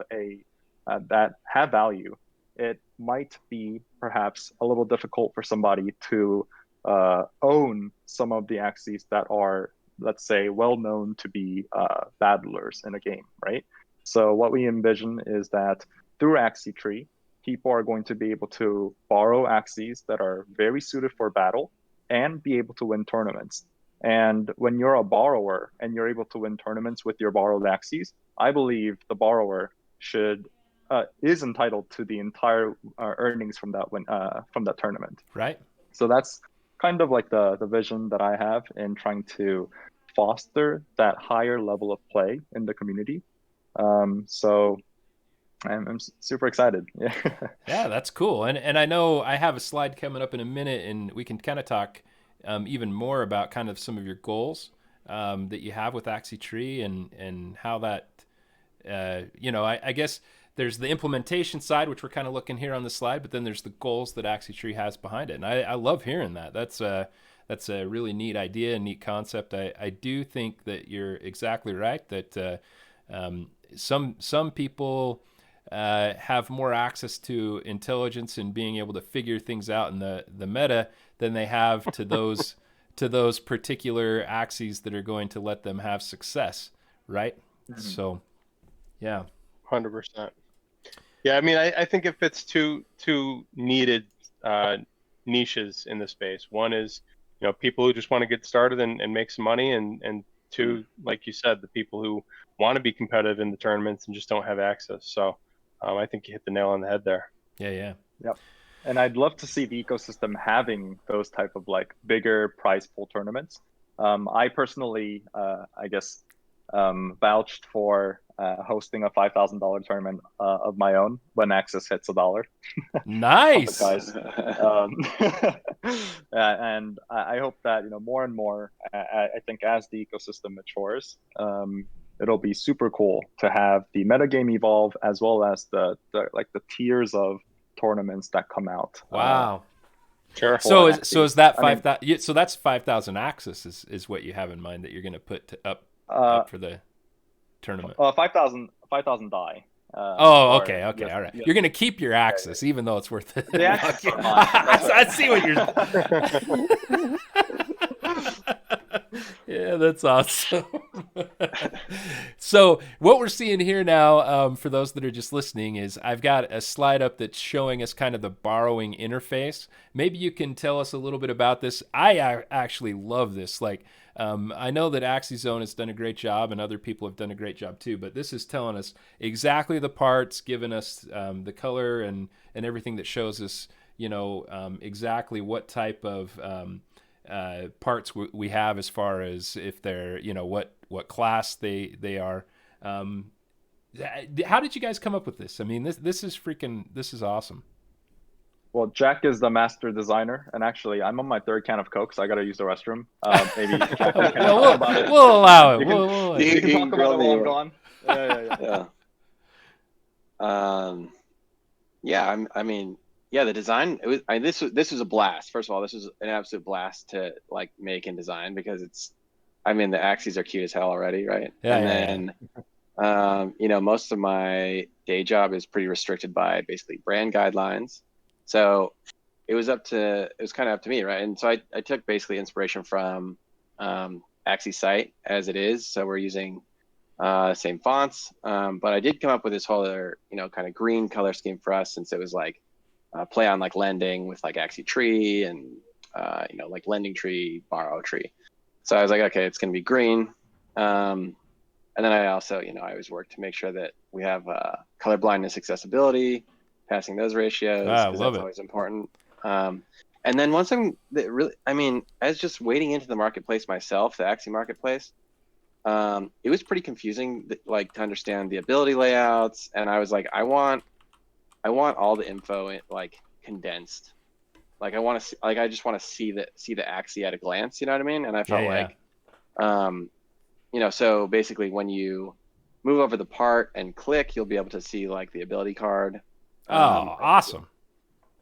value, it might be perhaps a little difficult for somebody to own some of the Axies that are, let's say, well known to be battlers in a game, right? So what we envision is that through Axie Tree, people are going to be able to borrow Axies that are very suited for battle and be able to win tournaments. And when you're a borrower and you're able to win tournaments with your borrowed Axies, I believe the borrower is entitled to the entire earnings from that tournament. Right. So that's kind of like the vision that I have in trying to foster that higher level of play in the community. So I'm super excited. Yeah. Yeah, that's cool. And I know I have a slide coming up in a minute, and we can kind of talk even more about kind of some of your goals that you have with Axie Tree and how that, I guess there's the implementation side, which we're kind of looking here on the slide, but then there's the goals that Axie Tree has behind it. And I love hearing that. That's a really neat idea, a neat concept. I do think that you're exactly right, that some people have more access to intelligence and being able to figure things out in the meta than they have to those to those particular Axies that are going to let them have success, right? Mhm. So, yeah. 100%. Yeah, I mean, I think it fits two needed niches in the space. One is, people who just want to get started and make some money, and two, like you said, the people who want to be competitive in the tournaments and just don't have access. So I think you hit the nail on the head there. Yeah. Yep. And I'd love to see the ecosystem having those type of like bigger prize pool tournaments. I personally, I guess, vouched for hosting a $5,000 tournament of my own when access hits $1. Nice. Guys. And I hope that more and more. I think as the ecosystem matures, it'll be super cool to have the metagame evolve as well as the tiers of tournaments that come out. Wow. Sure. So is that 5,000? So that's 5,000 Axis is what you have in mind that you're going to put up for the tournament. 5,000 die. Okay, all right. Yes. You're going to keep your Axis, even though it's worth it. The Axis are mine. I see what you're. Yeah, that's awesome. So what we're seeing here now, for those that are just listening, is I've got a slide up that's showing us kind of the borrowing interface. Maybe you can tell us a little bit about this. I actually love this. Like, I know that Axie Zone has done a great job, and other people have done a great job too. But this is telling us exactly the parts, giving us the color and everything that shows us, exactly what type of parts we have as far as if they're, what class they are. How did you guys come up with this? I mean, this is awesome. Well, Jack is the master designer, and actually, I'm on my 3rd can of Coke, so I got to use the restroom. Maybe Jack, you can talk about it. We'll allow it. You can talk about it while I'm gone. Yeah. I mean, the design. This was a blast. First of all, this was an absolute blast to like make and design because the Axies are cute as hell already, right? Most of my day job is pretty restricted by basically brand guidelines. So it was kind of up to me, right? And so I took basically inspiration from Axie site as it is. So we're using same fonts, but I did come up with this whole other, kind of green color scheme for us, since it was like play on like lending with like Axie tree and like lending tree, borrow tree. So I was like, okay, it's gonna be green. And then I also, I always work to make sure that we have color blindness accessibility, passing those ratios, because that's always important. And then once I was just wading into the marketplace myself, the Axie marketplace, it was pretty confusing, like to understand the ability layouts. And I was like, I want all the info like condensed. Like I just want to see the Axie at a glance. You know what I mean? And I felt so basically when you move over the part and click, you'll be able to see like the ability card. Awesome.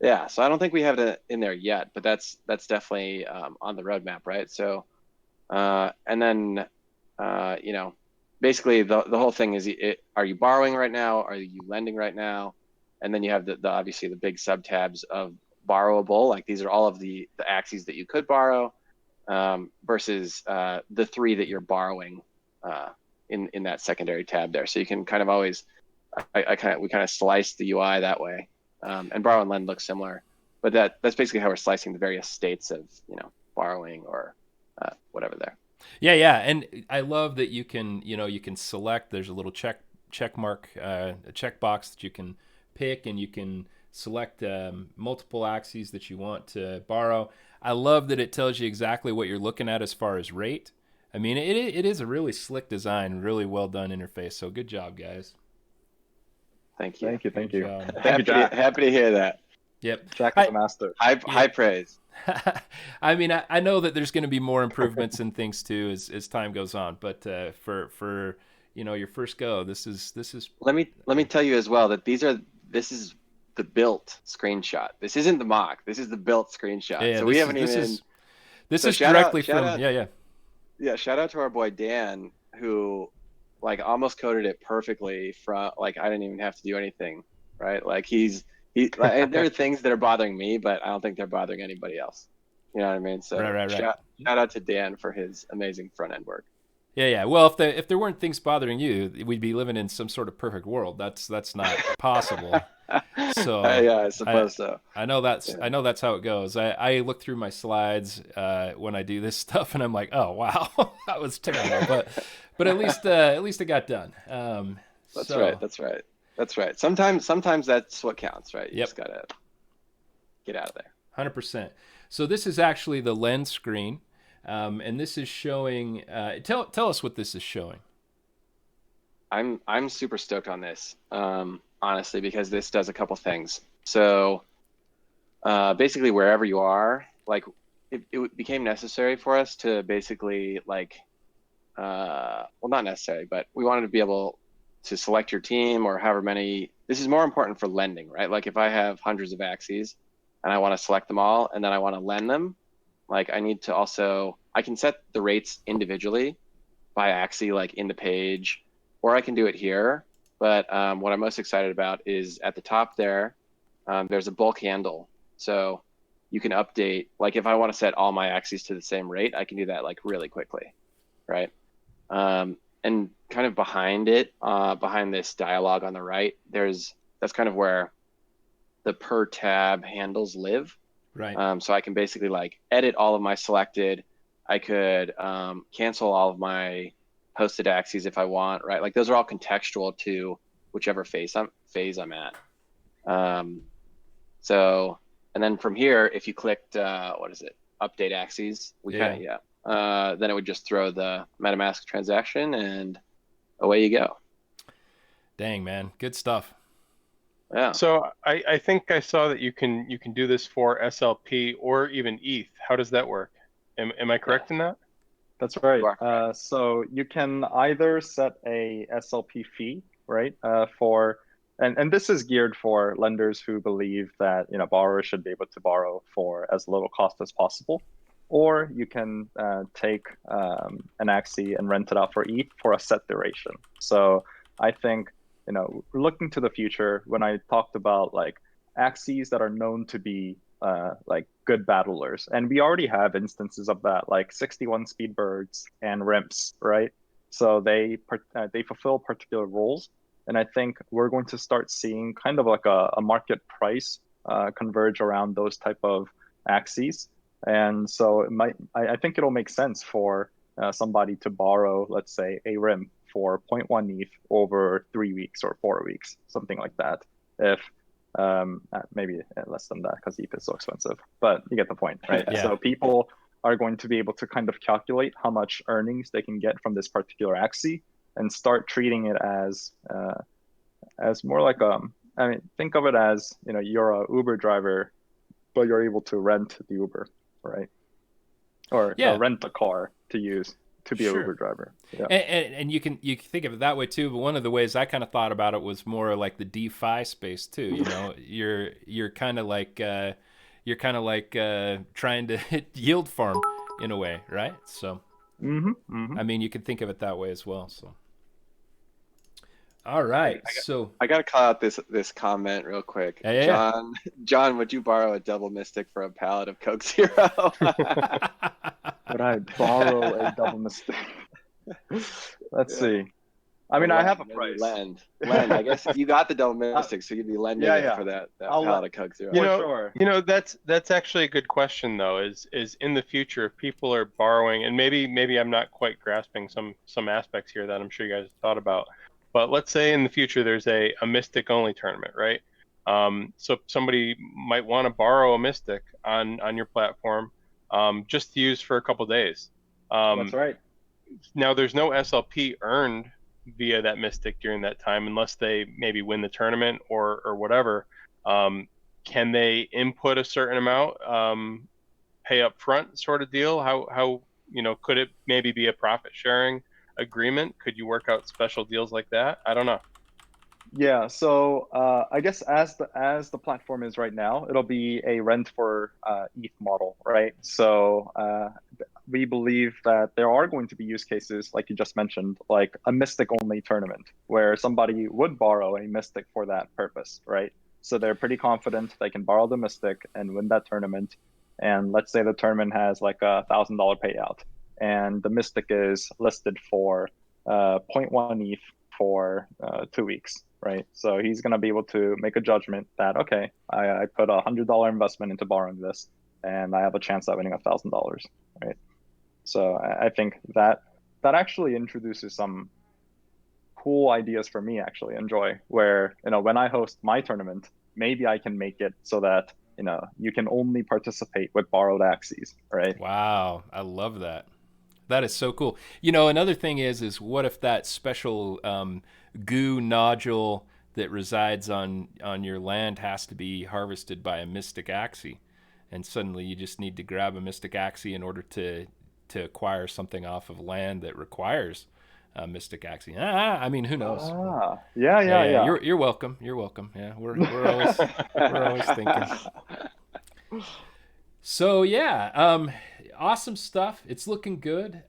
Yeah, so I don't think we have it in there yet, but that's definitely on the roadmap, right? So, and then basically the whole thing is, are you borrowing right now? Are you lending right now? And then you have the obviously the big sub tabs of borrowable, like these are all of the Axies that you could borrow, versus the 3 that you're borrowing in that secondary tab there. So you can kind of always, we kind of slice the UI that way. And borrow and lend looks similar, but that's basically how we're slicing the various states of borrowing or whatever there. Yeah, and I love that you can select. There's a little check mark, a checkbox that you can pick, and you can select multiple Axies that you want to borrow. I love that it tells you exactly what you're looking at as far as rate. I mean, it is a really slick design, really well done interface. So good job, guys. Thank you. Thank you. Happy to hear that. Yep. Jack is a master. High praise. I mean, I know that there's going to be more improvements and things too as time goes on, but for your first go, this is. Let me tell you as well that this is the built screenshot. This isn't the mock. This is the built screenshot. Yeah, so we haven't this even. This is directly from. Yeah. Yeah, shout out to our boy Dan, who like almost coded it perfectly from like I didn't even have to do anything, right? Like like, there are things that are bothering me, but I don't think they're bothering anybody else. You know what I mean? So Right. shout out to Dan for his amazing front end work. Yeah. Well, if there weren't things bothering you, we'd be living in some sort of perfect world. That's not possible. So Yeah, I I suppose so. I know that's Yeah. I know that's how it goes. I look through my slides when I do this stuff, and I'm like, oh wow, that was terrible. But at least it got done. That's right. So That's right. That's right. Sometimes that's what counts, right? You yep, just gotta get out of there. 100%. So this is actually the lens screen, and this is showing. Tell us what this is showing. I'm super stoked on this, honestly, because this does a couple things. So basically, wherever you are, like it became necessary for us to basically like, well, not necessary, but we wanted to be able to select your team or however many. This is more important for lending, right? Like if I have hundreds of Axies and I want to select them all and then I want to lend them, like I need to also, I can set the rates individually by Axie, like in the page, or I can do it here. But what I'm most excited about is at the top there, there's a bulk handle. So you can update, like if I want to set all my Axies to the same rate, I can do that like really quickly, right? And kind of behind it, behind this dialog on the right, that's kind of where the per tab handles live. Right. So I can basically like edit all of my selected. I could cancel all of my posted Axies if I want, right? Like those are all contextual to whichever phase I'm at. So, and then from here, if you clicked, what is it? Update Axies, then it would just throw the MetaMask transaction and away you go. Dang man, good stuff. Yeah. So I think I saw that you can do this for SLP or even ETH. How does that work? Am I correct in that? That's right. You are correct. So you can either set a SLP fee, right, and this is geared for lenders who believe that borrowers should be able to borrow for as little cost as possible, or you can take an Axie and rent it out for ETH for a set duration. So I think looking to the future, when I talked about like Axies that are known to be like good battlers, and we already have instances of that, like 61 Speedbirds and Rimps, right? So they fulfill particular roles, and I think we're going to start seeing kind of like a market price converge around those type of Axies, and so I think it'll make sense for somebody to borrow, let's say, a Rim for zero point 0.1 ETH over 3 weeks or 4 weeks, something like that. If maybe less than that because ETH is so expensive, but you get the point, right? Yeah. So people are going to be able to kind of calculate how much earnings they can get from this particular Axie and start treating it as more like I mean, think of it as you're a Uber driver, but you're able to rent the Uber, right? Or rent a car to use to be an Uber driver. Yeah. And you can think of it that way too. But one of the ways I kind of thought about it was more like the DeFi space too. You're kind of like trying to hit yield farm in a way, right? So I mean, you can think of it that way as well. So all right, I gotta call out this comment real quick. Yeah. John, would you borrow a double mystic for a pallet of Coke Zero? Would I borrow a double mystic? Let's see. I mean, I have a price. Lend. I guess you got the double mystic, so you'd be lending it for that pallet of Coke Zero. That's actually a good question though. Is in the future if people are borrowing, and maybe I'm not quite grasping some aspects here that I'm sure you guys have thought about. But let's say in the future there's a Mystic only tournament, right? So somebody might want to borrow a Mystic on your platform, just to use for a couple days. That's right. Now there's no SLP earned via that Mystic during that time unless they maybe win the tournament or whatever. Can they input a certain amount, pay up front sort of deal? How could it maybe be a profit sharing agreement? Could you work out special deals like that? I don't know. Yeah, so I guess as the platform is right now, it'll be a rent for ETH model, right? So we believe that there are going to be use cases, like you just mentioned, like a Mystic only tournament, where somebody would borrow a Mystic for that purpose, right? So they're pretty confident they can borrow the Mystic and win that tournament. And let's say the tournament has like $1,000 payout, and the Mystic is listed for 0.1 ETH for 2 weeks, right? So he's going to be able to make a judgment that, okay, I put $100 investment into borrowing this, and I have a chance at winning $1,000, right? So I think that actually introduces some cool ideas for me, actually, Enjoi, where, when I host my tournament, maybe I can make it so that, you can only participate with borrowed Axies, right? Wow, I love that. That is so cool. Another thing is what if that special goo nodule that resides on your land has to be harvested by a Mystic Axie, and suddenly you just need to grab a Mystic Axie in order to acquire something off of land that requires a Mystic Axie. I mean, who knows? Yeah. You're welcome. You're welcome. Yeah, we're always thinking. So yeah, awesome stuff. It's looking good.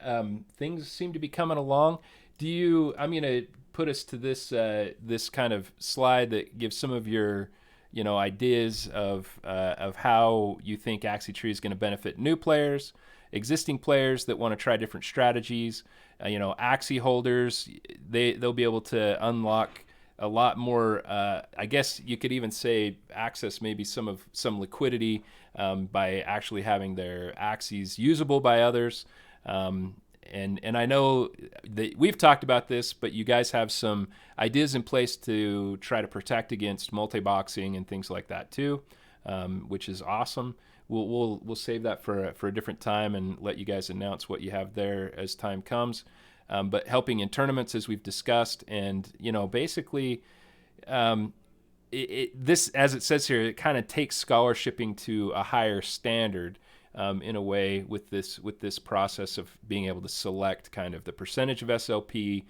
Things seem to be coming along. I'm gonna put us to this kind of slide that gives some of your ideas of how you think Axie Tree is going to benefit new players, existing players that want to try different strategies. Axie holders, they'll be able to unlock a lot more. I guess you could even say access maybe some liquidity by actually having their Axies usable by others. And I know that we've talked about this, but you guys have some ideas in place to try to protect against multi-boxing and things like that too, which is awesome. We'll save that for a different time and let you guys announce what you have there as time comes. But helping in tournaments, as we've discussed, and basically, this, as it says here, it kind of takes scholarshiping to a higher standard in a way with this process of being able to select kind of the percentage of SLP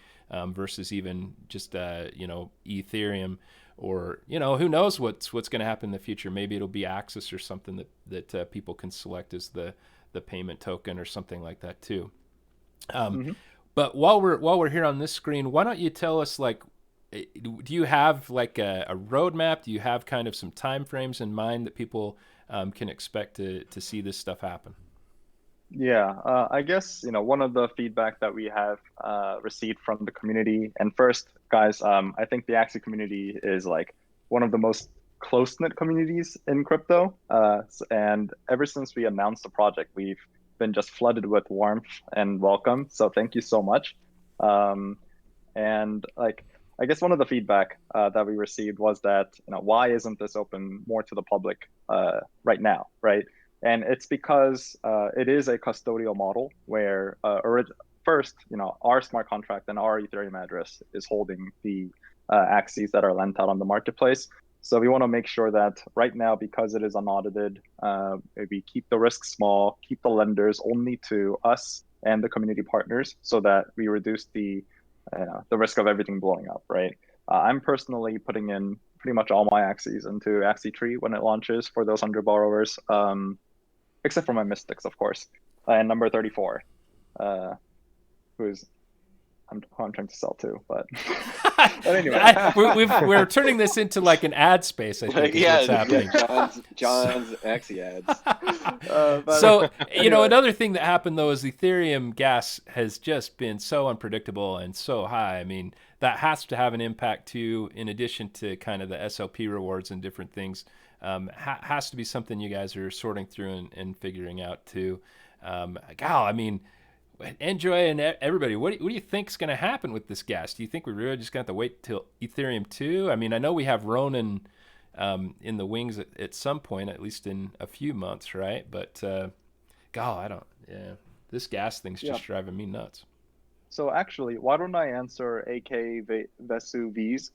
versus even just Ethereum, or who knows what's going to happen in the future. Maybe it'll be Axis or something that people can select as the payment token or something like that too. But while we're here on this screen, why don't you tell us, like, do you have like a roadmap? Do you have kind of some time frames in mind that people can expect to see this stuff happen? Yeah, I guess, one of the feedback that we have received from the community, and first, guys, I think the Axie community is like one of the most close-knit communities in crypto. And ever since we announced the project, we've been just flooded with warmth and welcome. So thank you so much. And like, I guess one of the feedback that we received was that, why isn't this open more to the public right now, right? And it's because it is a custodial model where first, our smart contract and our Ethereum address is holding the Axies that are lent out on the marketplace. So we want to make sure that right now, because it is unaudited, we keep the risk small, keep the lenders only to us and the community partners, so that we reduce the risk of everything blowing up, right? I'm personally putting in pretty much all my Axies into Axie Tree when it launches for those 100 borrowers, except for my Mystics, of course. And number 34, who's I'm trying to sell too, but anyway, we're turning this into like an ad space. I think is what's happening. John's Axie ads. So another thing that happened though is Ethereum gas has just been so unpredictable and so high. I mean, that has to have an impact too, in addition to kind of the SLP rewards and different things. Has to be something you guys are sorting through and figuring out too. I mean, Enjoi and everybody, what do you think is going to happen with this gas? Do you think we're really just going to have to wait till Ethereum 2? I mean, I know we have Ronin in the wings at some point, at least in a few months, right? But, this gas thing's just driving me nuts. So actually, why don't I answer AK Vesuv's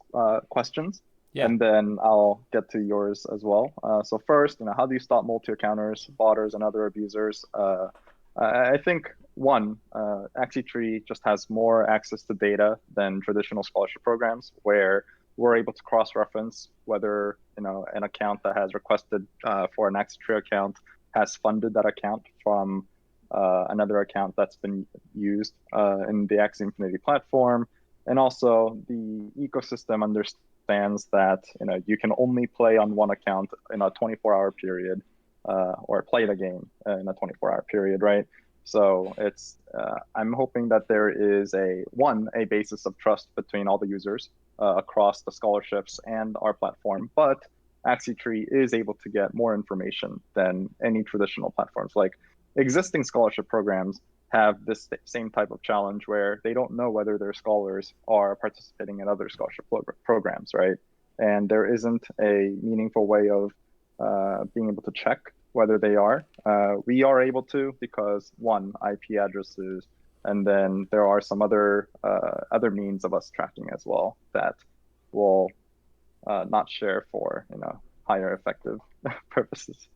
questions? Yeah. And then I'll get to yours as well. So first, how do you stop multi-accounters, botters, and other abusers? I think one, Axie Tree just has more access to data than traditional scholarship programs, where we're able to cross-reference whether an account that has requested for an Axie Tree account has funded that account from another account that's been used in the Axie Infinity platform. And also the ecosystem understands that you can only play on one account in a 24-hour period, or play the game in a 24-hour period, right? So it's I'm hoping that there is a basis of trust between all the users across the scholarships and our platform, but AxieTree is able to get more information than any traditional platforms. Like existing scholarship programs have this same type of challenge where they don't know whether their scholars are participating in other scholarship programs, right? And there isn't a meaningful way of being able to check whether they are. We are able to because one, IP addresses, and then there are some other means of us tracking as well that will not share for higher effective purposes.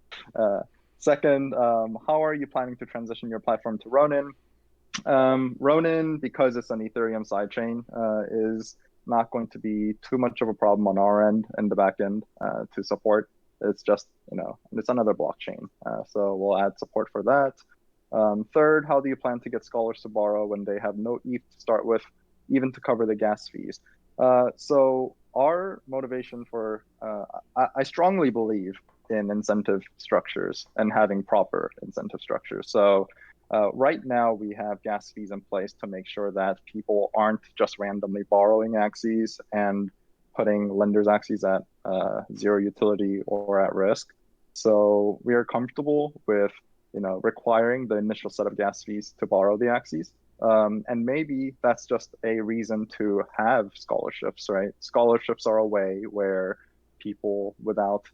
Second, how are you planning to transition your platform to Ronin? Ronin, because it's an Ethereum sidechain, is not going to be too much of a problem on our end and the back end to support. It's just, it's another blockchain. So we'll add support for that. Third, how do you plan to get scholars to borrow when they have no ETH to start with, even to cover the gas fees? So our motivation for, I strongly believe in incentive structures and having proper incentive structures. So right now we have gas fees in place to make sure that people aren't just randomly borrowing Axies and putting lenders' Axies at zero utility or at risk. So we are comfortable with requiring the initial set of gas fees to borrow the Axies. And maybe that's just a reason to have scholarships, right? Scholarships are a way where people without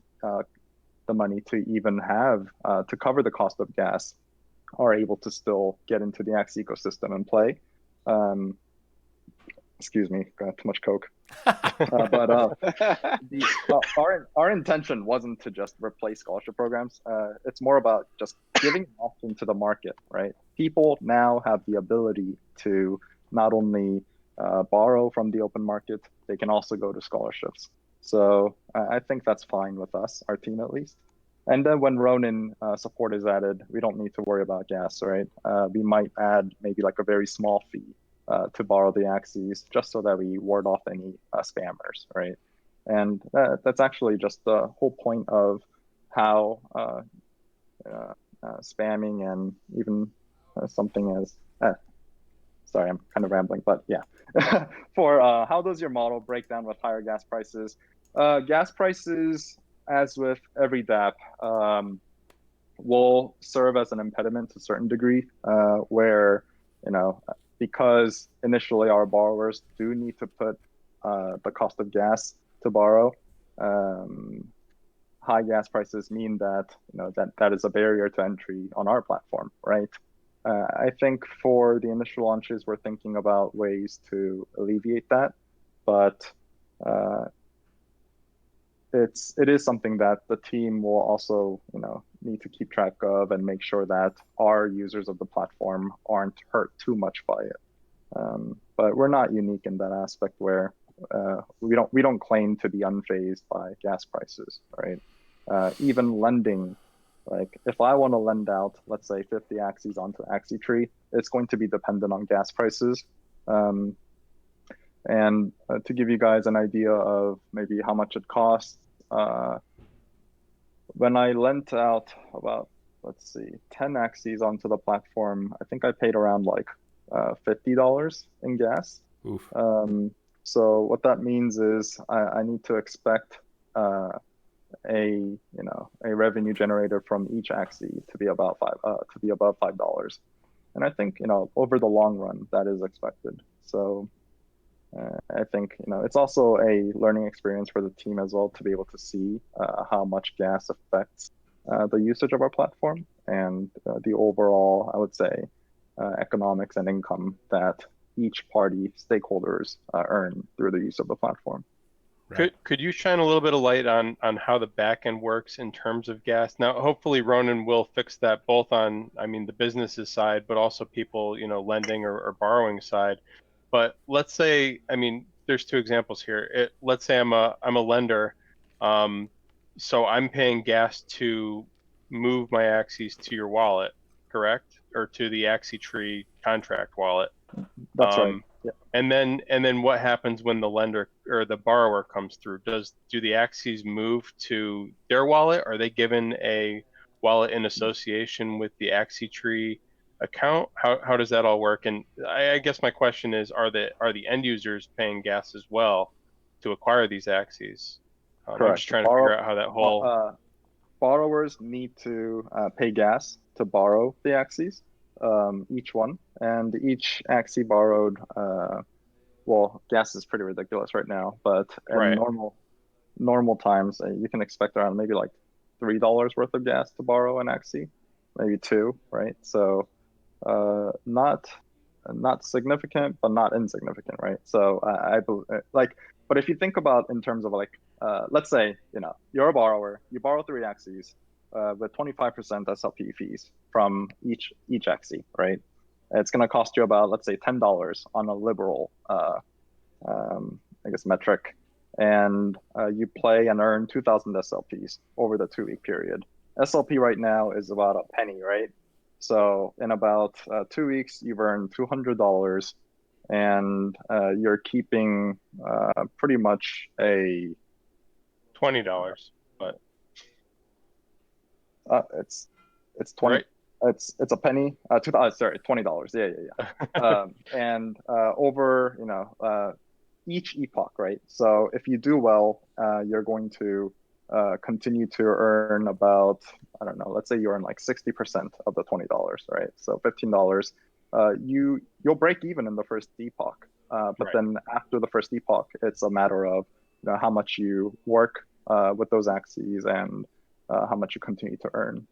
the money to even have to cover the cost of gas are able to still get into the Axie ecosystem and play. Excuse me, got too much Coke. But our intention wasn't to just replace scholarship programs. It's more about just giving an option to the market, right? People now have the ability to not only borrow from the open market, they can also go to scholarships. So I think that's fine with us, our team at least. And then when Ronin support is added, we don't need to worry about gas, right? We might add maybe like a very small fee to borrow the Axies, just so that we ward off any spammers, right? And that's actually just the whole point of how spamming and even something as, sorry, I'm kind of rambling, but yeah. For how does your model break down with higher gas prices? Gas prices, as with every DApp, will serve as an impediment to a certain degree, where, because initially our borrowers do need to put the cost of gas to borrow, high gas prices mean that that is a barrier to entry on our platform, right? I think for the initial launches, we're thinking about ways to alleviate that, but it is something that the team will also need to keep track of and make sure that our users of the platform aren't hurt too much by it. But we're not unique in that aspect where we don't claim to be unfazed by gas prices, right? Even lending, like if I want to lend out, let's say 50 Axies onto AxieTree, it's going to be dependent on gas prices. And to give you guys an idea of maybe how much it costs, when I lent out about, let's see, 10 Axies onto the platform, I think I paid around like $50 in gas. Oof. So what that means is I need to expect a revenue generator from each Axie to be about above $5. And I think over the long run that is expected. So I think it's also a learning experience for the team as well to be able to see how much gas affects the usage of our platform and the overall, I would say, economics and income that each party stakeholders earn through the use of the platform. Right. Could you shine a little bit of light on how the backend works in terms of gas? Now, hopefully Ronin will fix that both on, the business's side, but also people, lending or borrowing side. But let's say, there's two examples here. Let's say I'm a lender, so I'm paying gas to move my Axies to your wallet, correct? or to the Axie Tree contract wallet. That's right. Yeah. And then what happens when the lender or the borrower comes through? Do the Axies move to their wallet? Are they given a wallet in association with the Axie Tree account? How does that all work? And I guess my question is, are the end users paying gas as well to acquire these Axies? I'm just trying to figure out how that whole borrowers need to pay gas to borrow the Axies, each one, and each Axie borrowed. Well, gas is pretty ridiculous right now, but in Right. normal times, you can expect around maybe like $3 worth of gas to borrow an Axie, maybe two, right? So, not significant, but not insignificant, right? So I believe, like, but if you think about in terms of like, let's say, you're a borrower, you borrow three Axies, with 25% SLP fees from each Axie, right? It's going to cost you about, let's say, $10 on a liberal, I guess, metric, and you play and earn 2,000 SLPs over the 2-week period. SLP right now is about a penny, right? So in about 2 weeks, you've earned $200, and you're keeping pretty much a $20, but it's 20. Right. It's a penny. Sorry, $20. Yeah. And over each epoch, right? So if you do well, you're going to continue to earn about, I don't know, let's say you earn like 60% of the $20, right? So $15. You'll break even in the first epoch, but Right. then after the first epoch, it's a matter of how much you work with those Axies and how much you continue to earn.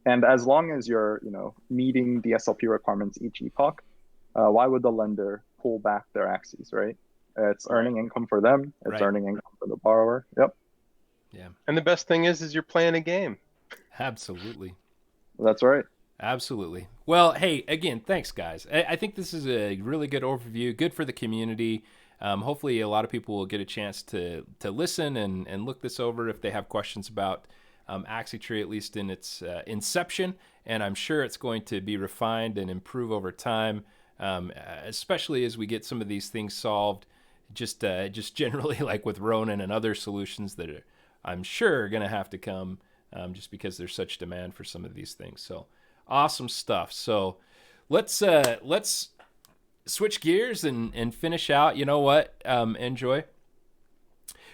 And as long as you're meeting the SLP requirements each epoch, why would the lender pull back their Axies, right? It's earning income for them. It's earning income for the borrower. Yep. Yeah. And the best thing is you're playing a game. Absolutely. That's right. Absolutely. Well, hey, again, thanks, guys. I think this is a really good overview, good for the community. Hopefully, a lot of people will get a chance to listen and look this over if they have questions about Axie Tree, at least in its inception. And I'm sure it's going to be refined and improve over time, especially as we get some of these things solved. Just generally, like with Ronin and other solutions that I'm sure are going to have to come, just because there's such demand for some of these things. So awesome stuff. So let's switch gears and finish out. You know what, Enjoi?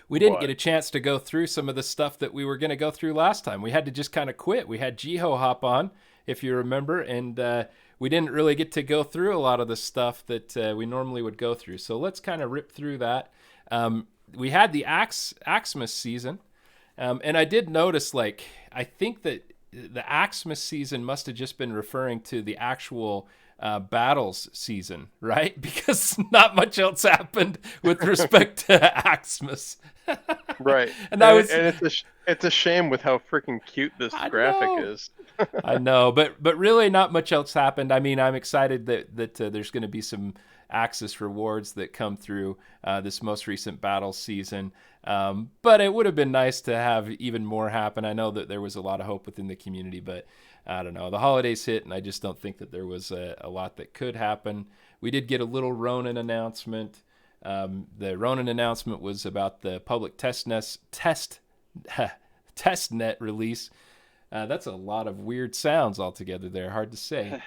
We didn't get a chance to go through some of the stuff that we were going to go through last time. We had to just kind of quit. We had Jiho hop on, if you remember, and we didn't really get to go through a lot of the stuff that we normally would go through. So let's kind of rip through that. We had the Axmas season, and I did notice, like, I think that the Axmas season must have just been referring to the actual battles season, right? Because not much else happened with respect to Axmas. Right. And it's a shame with how freaking cute this graphic is. I know, but really not much else happened. I mean, I'm excited that there's going to be some Axis rewards that come through this most recent battle season. But it would have been nice to have even more happen. I know that there was a lot of hope within the community, but I don't know. The holidays hit, and I just don't think that there was a lot that could happen. We did get a little Ronin announcement. The Ronin announcement was about the public testnet release. That's a lot of weird sounds altogether there. Hard to say.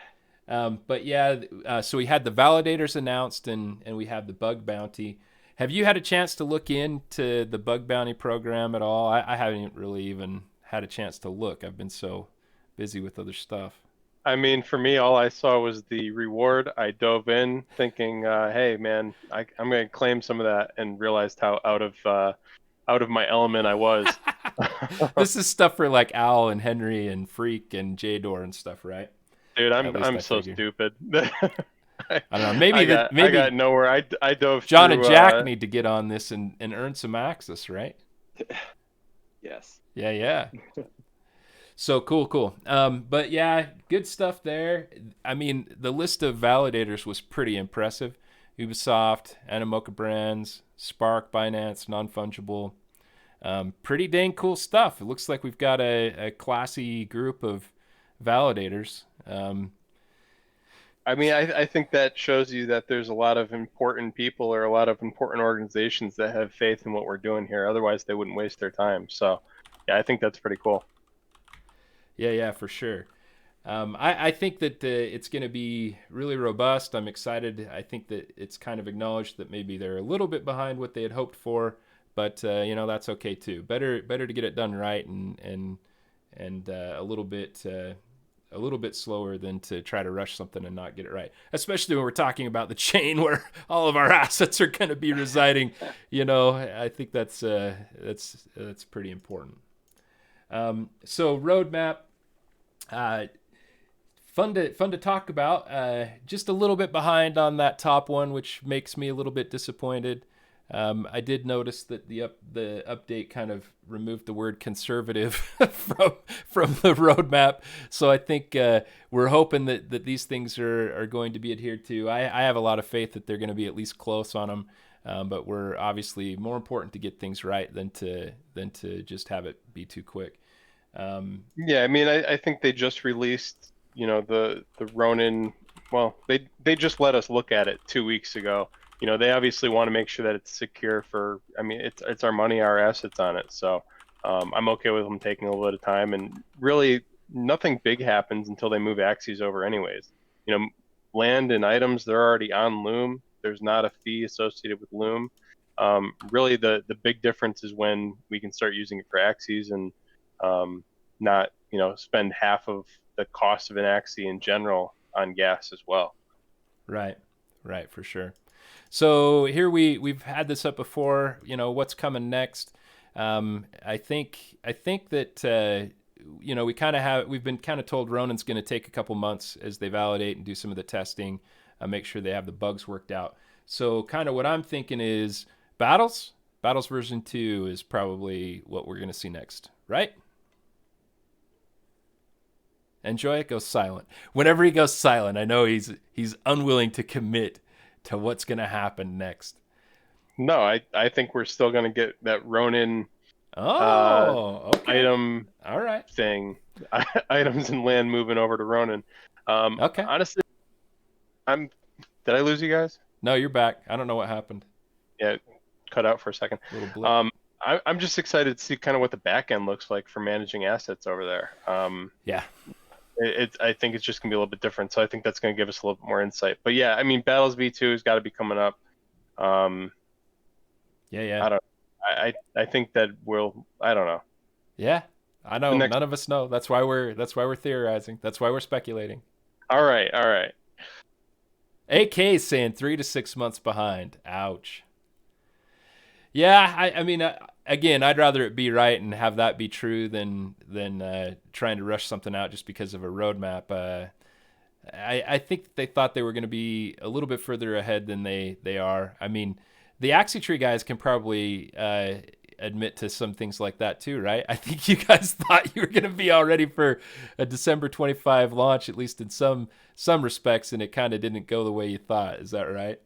But yeah, so we had the validators announced, and we have the bug bounty. Have you had a chance to look into the bug bounty program at all? I haven't really even had a chance to look. I've been so busy with other stuff. I mean, for me, all I saw was the reward. I dove in thinking, hey, man, I'm going to claim some of that, and realized how out of my element I was. This is stuff for like Al and Henry and Freak and Jador and stuff, right? Dude, I'm so stupid. I don't know. Maybe I got nowhere. I dove John through, and Jack need to get on this and earn some access, right? Yes. Yeah. So cool. But yeah, good stuff there. I mean, the list of validators was pretty impressive. Ubisoft, Animoca Brands, Spark, Binance, Non-Fungible. Pretty dang cool stuff. It looks like we've got a classy group of validators. I mean, I think that shows you that there's a lot of important people or a lot of important organizations that have faith in what we're doing here. Otherwise, they wouldn't waste their time. So, yeah, I think that's pretty cool. Yeah, for sure. I think that it's going to be really robust. I'm excited. I think that it's kind of acknowledged that maybe they're a little bit behind what they had hoped for, but that's okay too. Better to get it done right and a little bit slower than to try to rush something and not get it right. Especially when we're talking about the chain where all of our assets are going to be residing. I think that's pretty important. So roadmap. Fun to talk about. Just a little bit behind on that top one, which makes me a little bit disappointed. I did notice that the update kind of removed the word conservative from the roadmap. So I think we're hoping that these things are going to be adhered to. I have a lot of faith that they're going to be at least close on them. But we're obviously more important to get things right than to just have it be too quick. Yeah, I mean, I think they just released, the Ronin. Well, they just let us look at it 2 weeks ago. They obviously want to make sure that it's secure for. I mean, it's our money, our assets on it. So I'm okay with them taking a little bit of time. And really, nothing big happens until they move Axies over, anyways. Land and items, they're already on Loom. There's not a fee associated with Loom. Really, the big difference is when we can start using it for Axies and not spend half of the cost of an Axie in general on gas as well. Right, for sure. So here we've had this up before. What's coming next? I think that we've been kind of told Ronin's going to take a couple months as they validate and do some of the testing, make sure they have the bugs worked out. So kind of what I'm thinking is Battles version 2 is probably what we're going to see next, right? Enjoi goes silent. Whenever he goes silent, I know he's unwilling to commit to what's going to happen next. No, I think we're still going to get that Ronin okay. item all right thing, items and land moving over to Ronin. Okay. Honestly, did I lose you guys? No, you're back. I don't know what happened. Yeah, cut out for a second. Little blip. I'm just excited to see kind of what the back end looks like for managing assets over there. Yeah. I think it's just gonna be a little bit different. So I think that's gonna give us a little bit more insight. But yeah, I mean, Battles V2 has got to be coming up. Yeah. I think that I don't know. Yeah, I know. None of us know. That's why we're theorizing. That's why we're speculating. All right. AK is saying 3 to 6 months behind. Ouch. Yeah, I mean, again, I'd rather it be right and have that be true than trying to rush something out just because of a roadmap. I think they thought they were going to be a little bit further ahead than they are. I mean, the Axie Tree guys can probably admit to some things like that too, right? I think you guys thought you were going to be all ready for a December 25 launch, at least in some respects, and it kind of didn't go the way you thought. Is that right?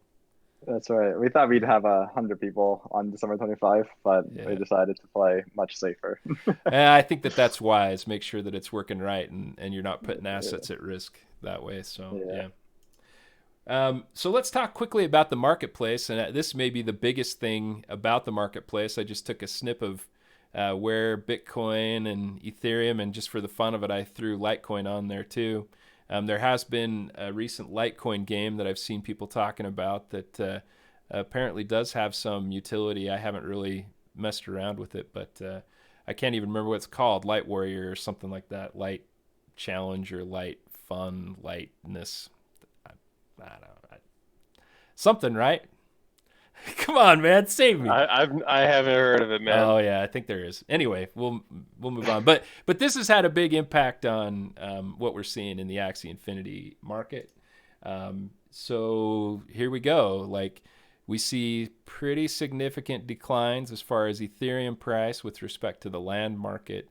That's right. We thought we'd have 100 people on December 25, but we decided to play much safer. I think that's wise. Make sure that it's working right and you're not putting assets at risk that way. So, yeah. So let's talk quickly about the marketplace. And this may be the biggest thing about the marketplace. I just took a snip of where Bitcoin and Ethereum, and just for the fun of it, I threw Litecoin on there too. There has been a recent Litecoin game that I've seen people talking about that apparently does have some utility. I haven't really messed around with it, but I can't even remember what it's called. Light Warrior or something like that. Light Challenge or Light Fun, Lightness. I don't know. Something, right? Come on, man, save me. I haven't heard of it, man. Oh yeah, I think there is. Anyway, we'll move on. But this has had a big impact on what we're seeing in the Axie Infinity market. So here we go. Like, we see pretty significant declines as far as Ethereum price with respect to the land market.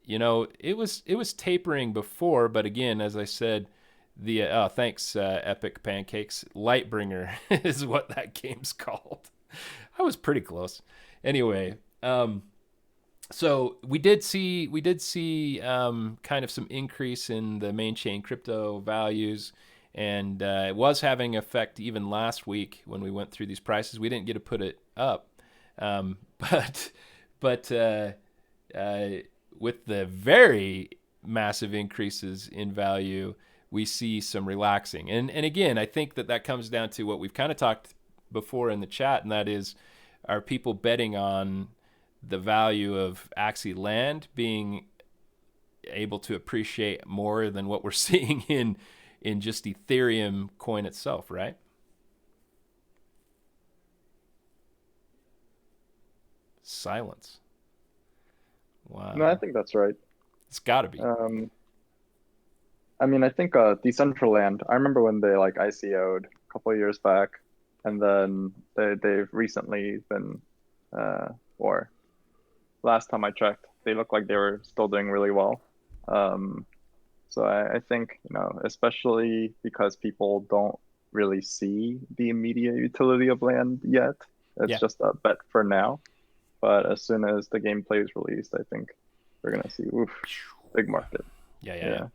It was tapering before, but again, as I said, thanks, Epic Pancakes. Lightbringer is what that game's called. I was pretty close. Anyway, So we did see kind of some increase in the main chain crypto values, and it was having effect even last week when we went through these prices. We didn't get to put it up, but but uh, with the very massive increases in value, we see some relaxing. And again, I think that comes down to what we've kind of talked before in the chat, and that is, are people betting on the value of Axie land being able to appreciate more than what we're seeing in just Ethereum coin itself, right? Silence. Wow. No, I think that's right. It's got to be. I mean, I think Decentraland. I remember when they like ICO'd a couple of years back, and then they've recently been, or last time I checked, they looked like they were still doing really well. So I think, especially because people don't really see the immediate utility of land yet, it's just a bet for now. But as soon as the gameplay is released, I think we're gonna see big market. Yeah.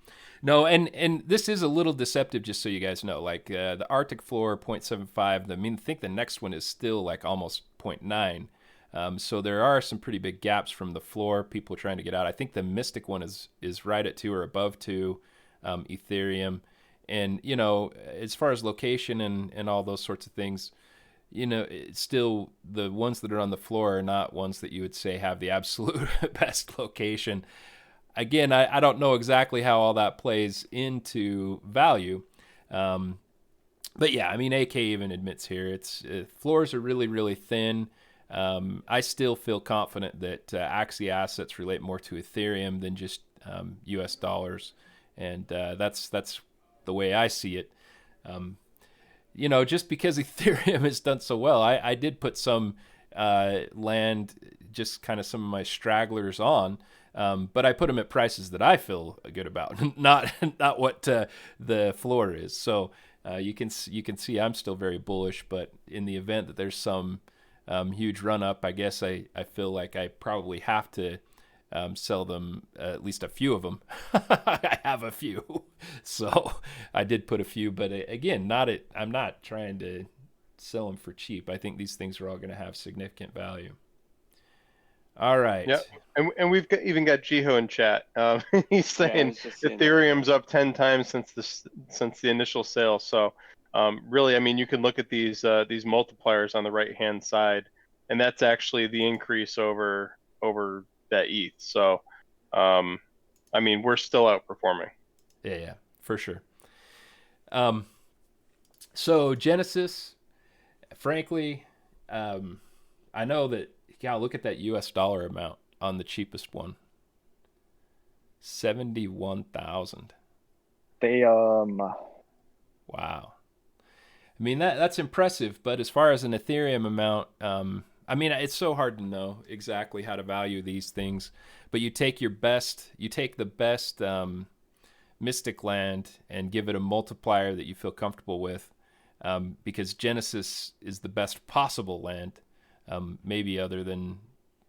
No, and this is a little deceptive, just so you guys know. Like the Arctic floor 0.75. I mean, I think the next one is still like almost 0.9. So there are some pretty big gaps from the floor. People trying to get out. I think the Mystic one is right at 2 or above 2 Ethereum. And as far as location and all those sorts of things, it's still the ones that are on the floor are not ones that you would say have the absolute best location. Again, I don't know exactly how all that plays into value. But yeah, I mean, AK even admits here floors are really, really thin. I still feel confident that Axie assets relate more to Ethereum than just US dollars. And that's the way I see it. Just because Ethereum has done so well, I did put some land, just kind of some of my stragglers on. But I put them at prices that I feel good about, not what the floor is. So you can see I'm still very bullish. But in the event that there's some huge run up, I guess I feel like I probably have to sell them, at least a few of them. I have a few, so I did put a few. But again, I'm not trying to sell them for cheap. I think these things are all going to have significant value. All right. Yeah, and we've even got Jiho in chat. He's saying Ethereum's up 10 times since the initial sale. So really, I mean, you can look at these multipliers on the right hand side, and that's actually the increase over that ETH. So I mean, we're still outperforming. Yeah, for sure. So Genesis, frankly, I know that. Yeah, look at that US dollar amount on the cheapest one. 71,000. Damn. Wow. I mean, that's impressive, but as far as an Ethereum amount, I mean, it's so hard to know exactly how to value these things, but you take the best Mystic land and give it a multiplier that you feel comfortable with, because Genesis is the best possible land. Maybe other than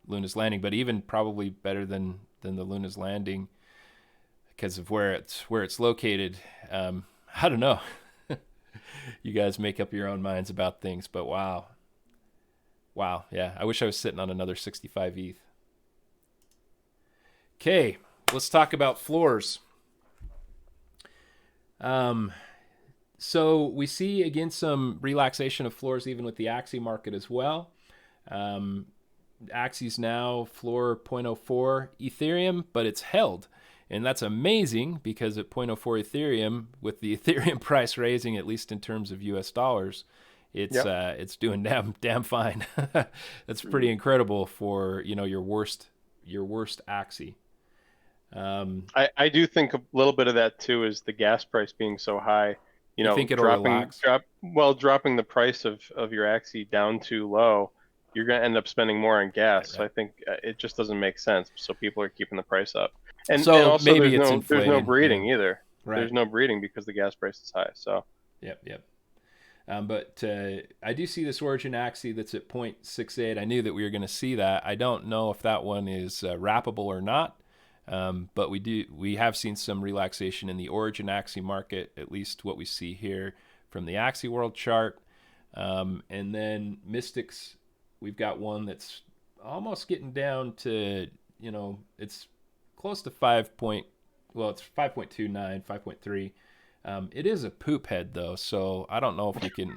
Luna's Landing, but even probably better than the Luna's Landing because of where it's located. I don't know. You guys make up your own minds about things, but wow. Yeah, I wish I was sitting on another 65 ETH. Okay, let's talk about floors. So we see again some relaxation of floors even with the Axie market as well. Axie's now floor 0.04 Ethereum, but it's held. And that's amazing because at 0.04 Ethereum, with the Ethereum price raising, at least in terms of US dollars, it's doing damn fine. That's pretty incredible for your worst Axie. I do think a little bit of that too is the gas price being so high. You think it'll relax? Dropping the price of your Axie down too low, you're going to end up spending more on gas. Right. So I think it just doesn't make sense. So people are keeping the price up. And also maybe there's no breeding either. Right. There's no breeding because the gas price is high. So Yep. But I do see this Origin Axie that's at 0.68. I knew that we were going to see that. I don't know if that one is wrappable or not. But we have seen some relaxation in the Origin Axie market, at least what we see here from the Axie World chart. And then Mystics, we've got one that's almost getting down to, it's close to 5 point, well, it's 5.29, 5.3. It is a poop head though, so I don't know if you can.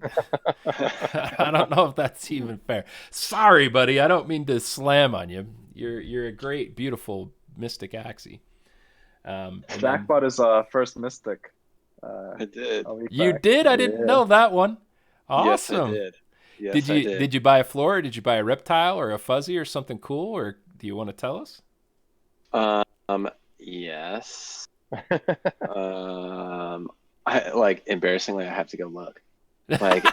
I don't know if that's even fair. Sorry, buddy. I don't mean to slam on you. You're a great, beautiful Mystic Axie. Jack bought his first Mystic. I did. You did? I didn't know that one. Awesome. Yes, I did. Yes, I did. Did you buy a floor? Or did you buy a reptile or a fuzzy or something cool? Or do you want to tell us? Yes. I embarrassingly, I have to go look. Like,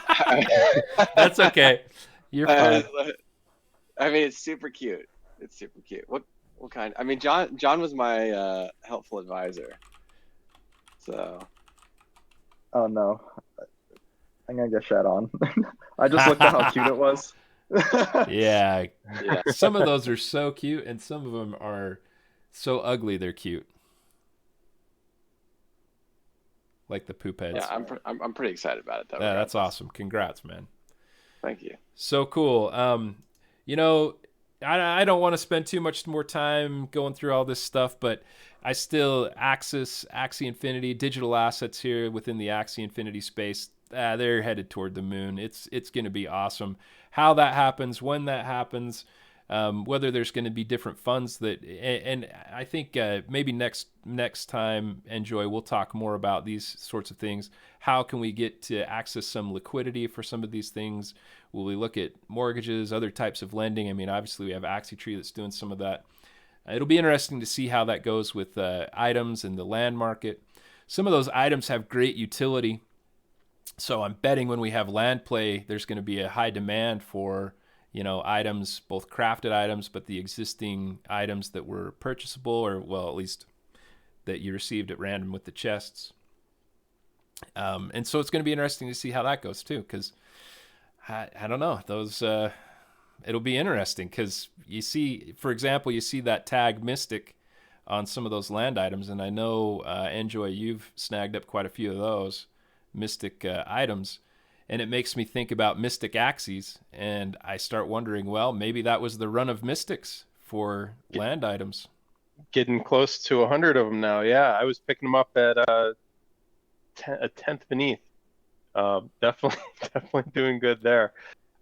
that's okay. You're fine. I mean, it's super cute. It's super cute. What kind? I mean, John was my helpful advisor. So. Oh no, I'm gonna get shat on. I just looked at how cute it was. Yeah. Some of those are so cute, and some of them are so ugly they're cute. Like the poop heads. Yeah, I'm pretty excited about it though. Yeah, that's awesome. Congrats, man. Thank you. So cool. I don't want to spend too much more time going through all this stuff, but I still Axie Infinity, digital assets here within the Axie Infinity space. They're headed toward the moon. It's going to be awesome. How that happens, when that happens, whether there's going to be different funds that, and I think maybe next time, Enjoi, we'll talk more about these sorts of things. How can we get to access some liquidity for some of these things? Will we look at mortgages, other types of lending? I mean, obviously we have Axie Tree that's doing some of that. It'll be interesting to see how that goes with items in the land market. Some of those items have great utility. So I'm betting when we have land play, there's going to be a high demand for, items, both crafted items, but the existing items that were purchasable, or well, at least that you received at random with the chests. And so it's going to be interesting to see how that goes too, because I don't know, those it'll be interesting because you see, for example, you see that tag Mystic on some of those land items, and I know Enjoi, you've snagged up quite a few of those Mystic items, and it makes me think about Mystic Axies, and I start wondering, well, maybe that was the run of Mystics for land items. Getting close to 100 of them now. Yeah, I was picking them up at a tenth beneath. Definitely doing good there.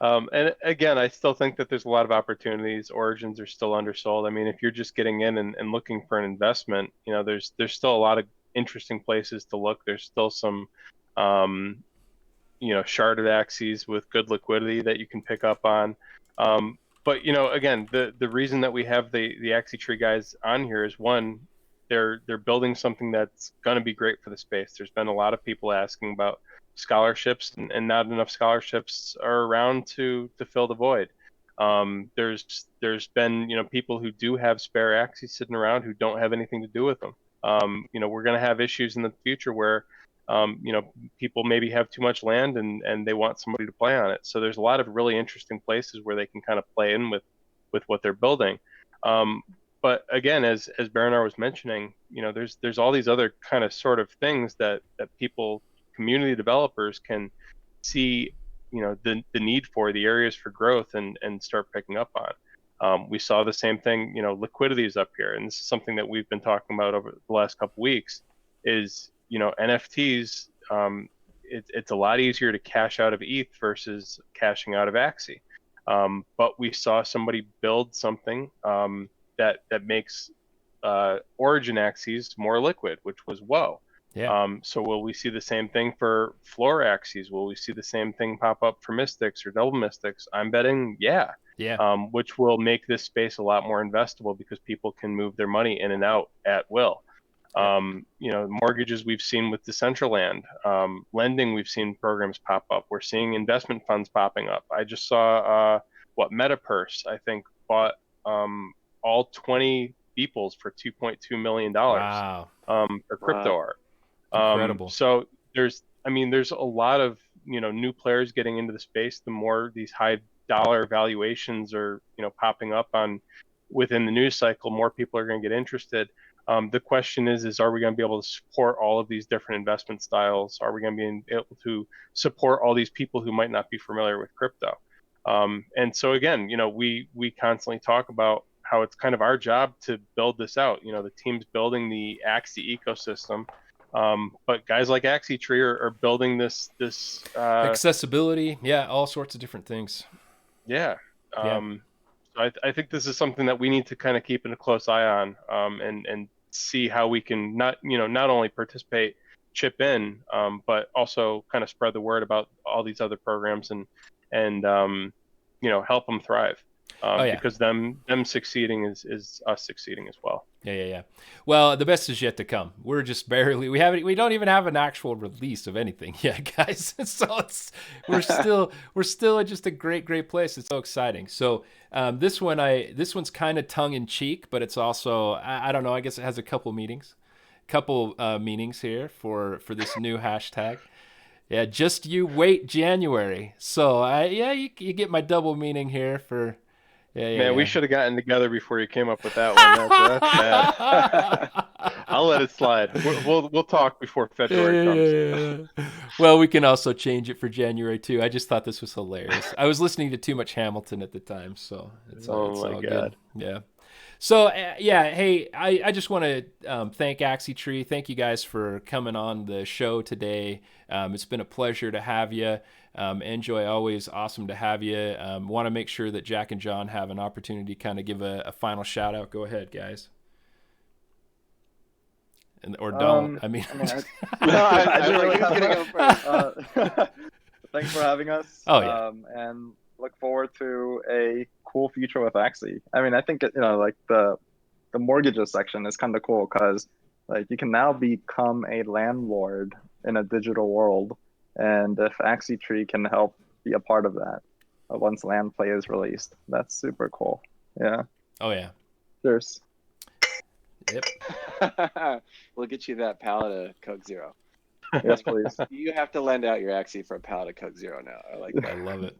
And again, I still think that there's a lot of opportunities. Origins are still undersold. I mean, if you're just getting in and looking for an investment, there's still a lot of interesting places to look. There's still some sharded Axies with good liquidity that you can pick up on. But again, the reason that we have the Axie Tree guys on here is, one, they're building something that's going to be great for the space. There's been a lot of people asking about scholarships, and not enough scholarships are around to fill the void. There's been people who do have spare Axies sitting around who don't have anything to do with them. We're going to have issues in the future where people maybe have too much land and they want somebody to play on it. So there's a lot of really interesting places where they can kind of play in with what they're building. But again, as baronar was mentioning, there's all these other kind of sort of things that people, community developers, can see, the need for, the areas for growth, and start picking up on. We saw the same thing, liquidity is up here, and this is something that we've been talking about over the last couple weeks, is NFTs. It's a lot easier to cash out of ETH versus cashing out of Axie. But we saw somebody build something that makes Origin Axies more liquid, which was whoa. Yeah. So will we see the same thing for floor Axies? Will we see the same thing pop up for Mystics or double Mystics? I'm betting, yeah. Yeah. Which will make this space a lot more investable because people can move their money in and out at will. Mortgages we've seen with Decentraland, lending we've seen programs pop up. We're seeing investment funds popping up. I just saw MetaPurse, I think, bought all 20 Beeples for $2.2 million. Wow. For crypto art. Incredible. So there's a lot of new players getting into the space, the more these high dollar valuations are, popping up within the news cycle, more people are going to get interested. The question is are we going to be able to support all of these different investment styles? Are we going to be able to support all these people who might not be familiar with crypto? And so again, we constantly talk about how it's kind of our job to build this out. The team's building the Axie ecosystem, but guys like Axie Tree are building this accessibility, all sorts of different things. Yeah. So I think this is something that we need to kind of keep a close eye on, and see how we can not only participate, chip in, but also kind of spread the word about all these other programs and help them thrive. Because them succeeding is us succeeding as well. Yeah. Well, the best is yet to come. We're just barely. We don't even have an actual release of anything yet, guys. So we're still at just a great place. It's so exciting. So this one's kind of tongue in cheek, but it's also I don't know. I guess it has a couple meanings here for this new hashtag. Yeah, just you wait January. So you get my double meaning here for. Yeah. We should have gotten together before you came up with that one. That's bad. I'll let it slide. We'll talk before February comes. Yeah. Well, we can also change it for January too. I just thought this was hilarious. I was listening to too much Hamilton at the time, so it's all God. Good. Yeah. So hey, I just want to thank Axie Tree. Thank you guys for coming on the show today. It's been a pleasure to have you. Enjoi, always awesome to have you. Want to make sure that Jack and John have an opportunity to kind of give a final shout out. Go ahead, guys. Or don't. I really was gonna go first. Thanks for having us. Oh yeah. And look forward to a cool future with Axie. I mean, I think like the mortgages section is kind of cool because like you can now become a landlord in a digital world, and if Axie Tree can help be a part of that once land play is released, that's super cool. Yeah. Oh yeah. Cheers. Yep. We'll get you that pallet of Coke Zero. Yes, please. You have to lend out your Axie for a pallet of Coke Zero now. I like that. I love it.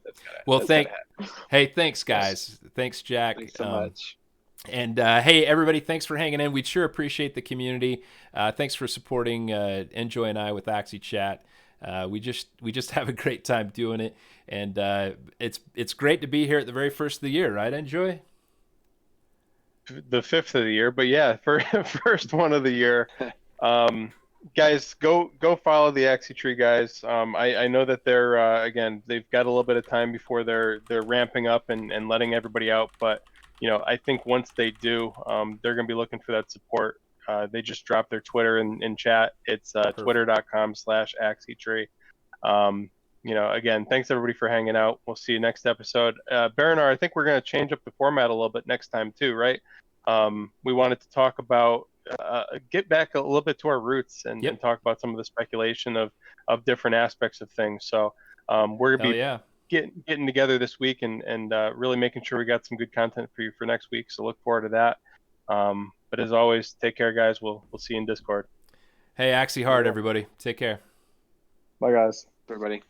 Well, thanks guys. Thanks, Jack. Thanks so much. And hey, everybody, thanks for hanging in. We sure appreciate the community. Thanks for supporting Enjoi and I with Axie Chat. We just have a great time doing it, and it's great to be here at the very first of the year, right, Enjoi? The 5th of the year, but yeah, first one of the year. Guys, go follow the Axie Tree guys. I know that they're again, they've got a little bit of time before they're ramping up and letting everybody out, but I think once they do, they're going to be looking for that support. They just dropped their Twitter in chat. It's twitter.com/Axie Tree. Again, thanks everybody for hanging out. We'll see you next episode. Baronar, I think we're going to change up the format a little bit next time too, right? We wanted to talk about get back a little bit to our roots and talk about some of the speculation of different aspects of things. So we're going to be getting together this week and really making sure we got some good content for you for next week. So look forward to that. But as always, take care, guys. We'll see you in Discord. Hey, Axie hard, everybody. Take care. Bye, guys. Everybody.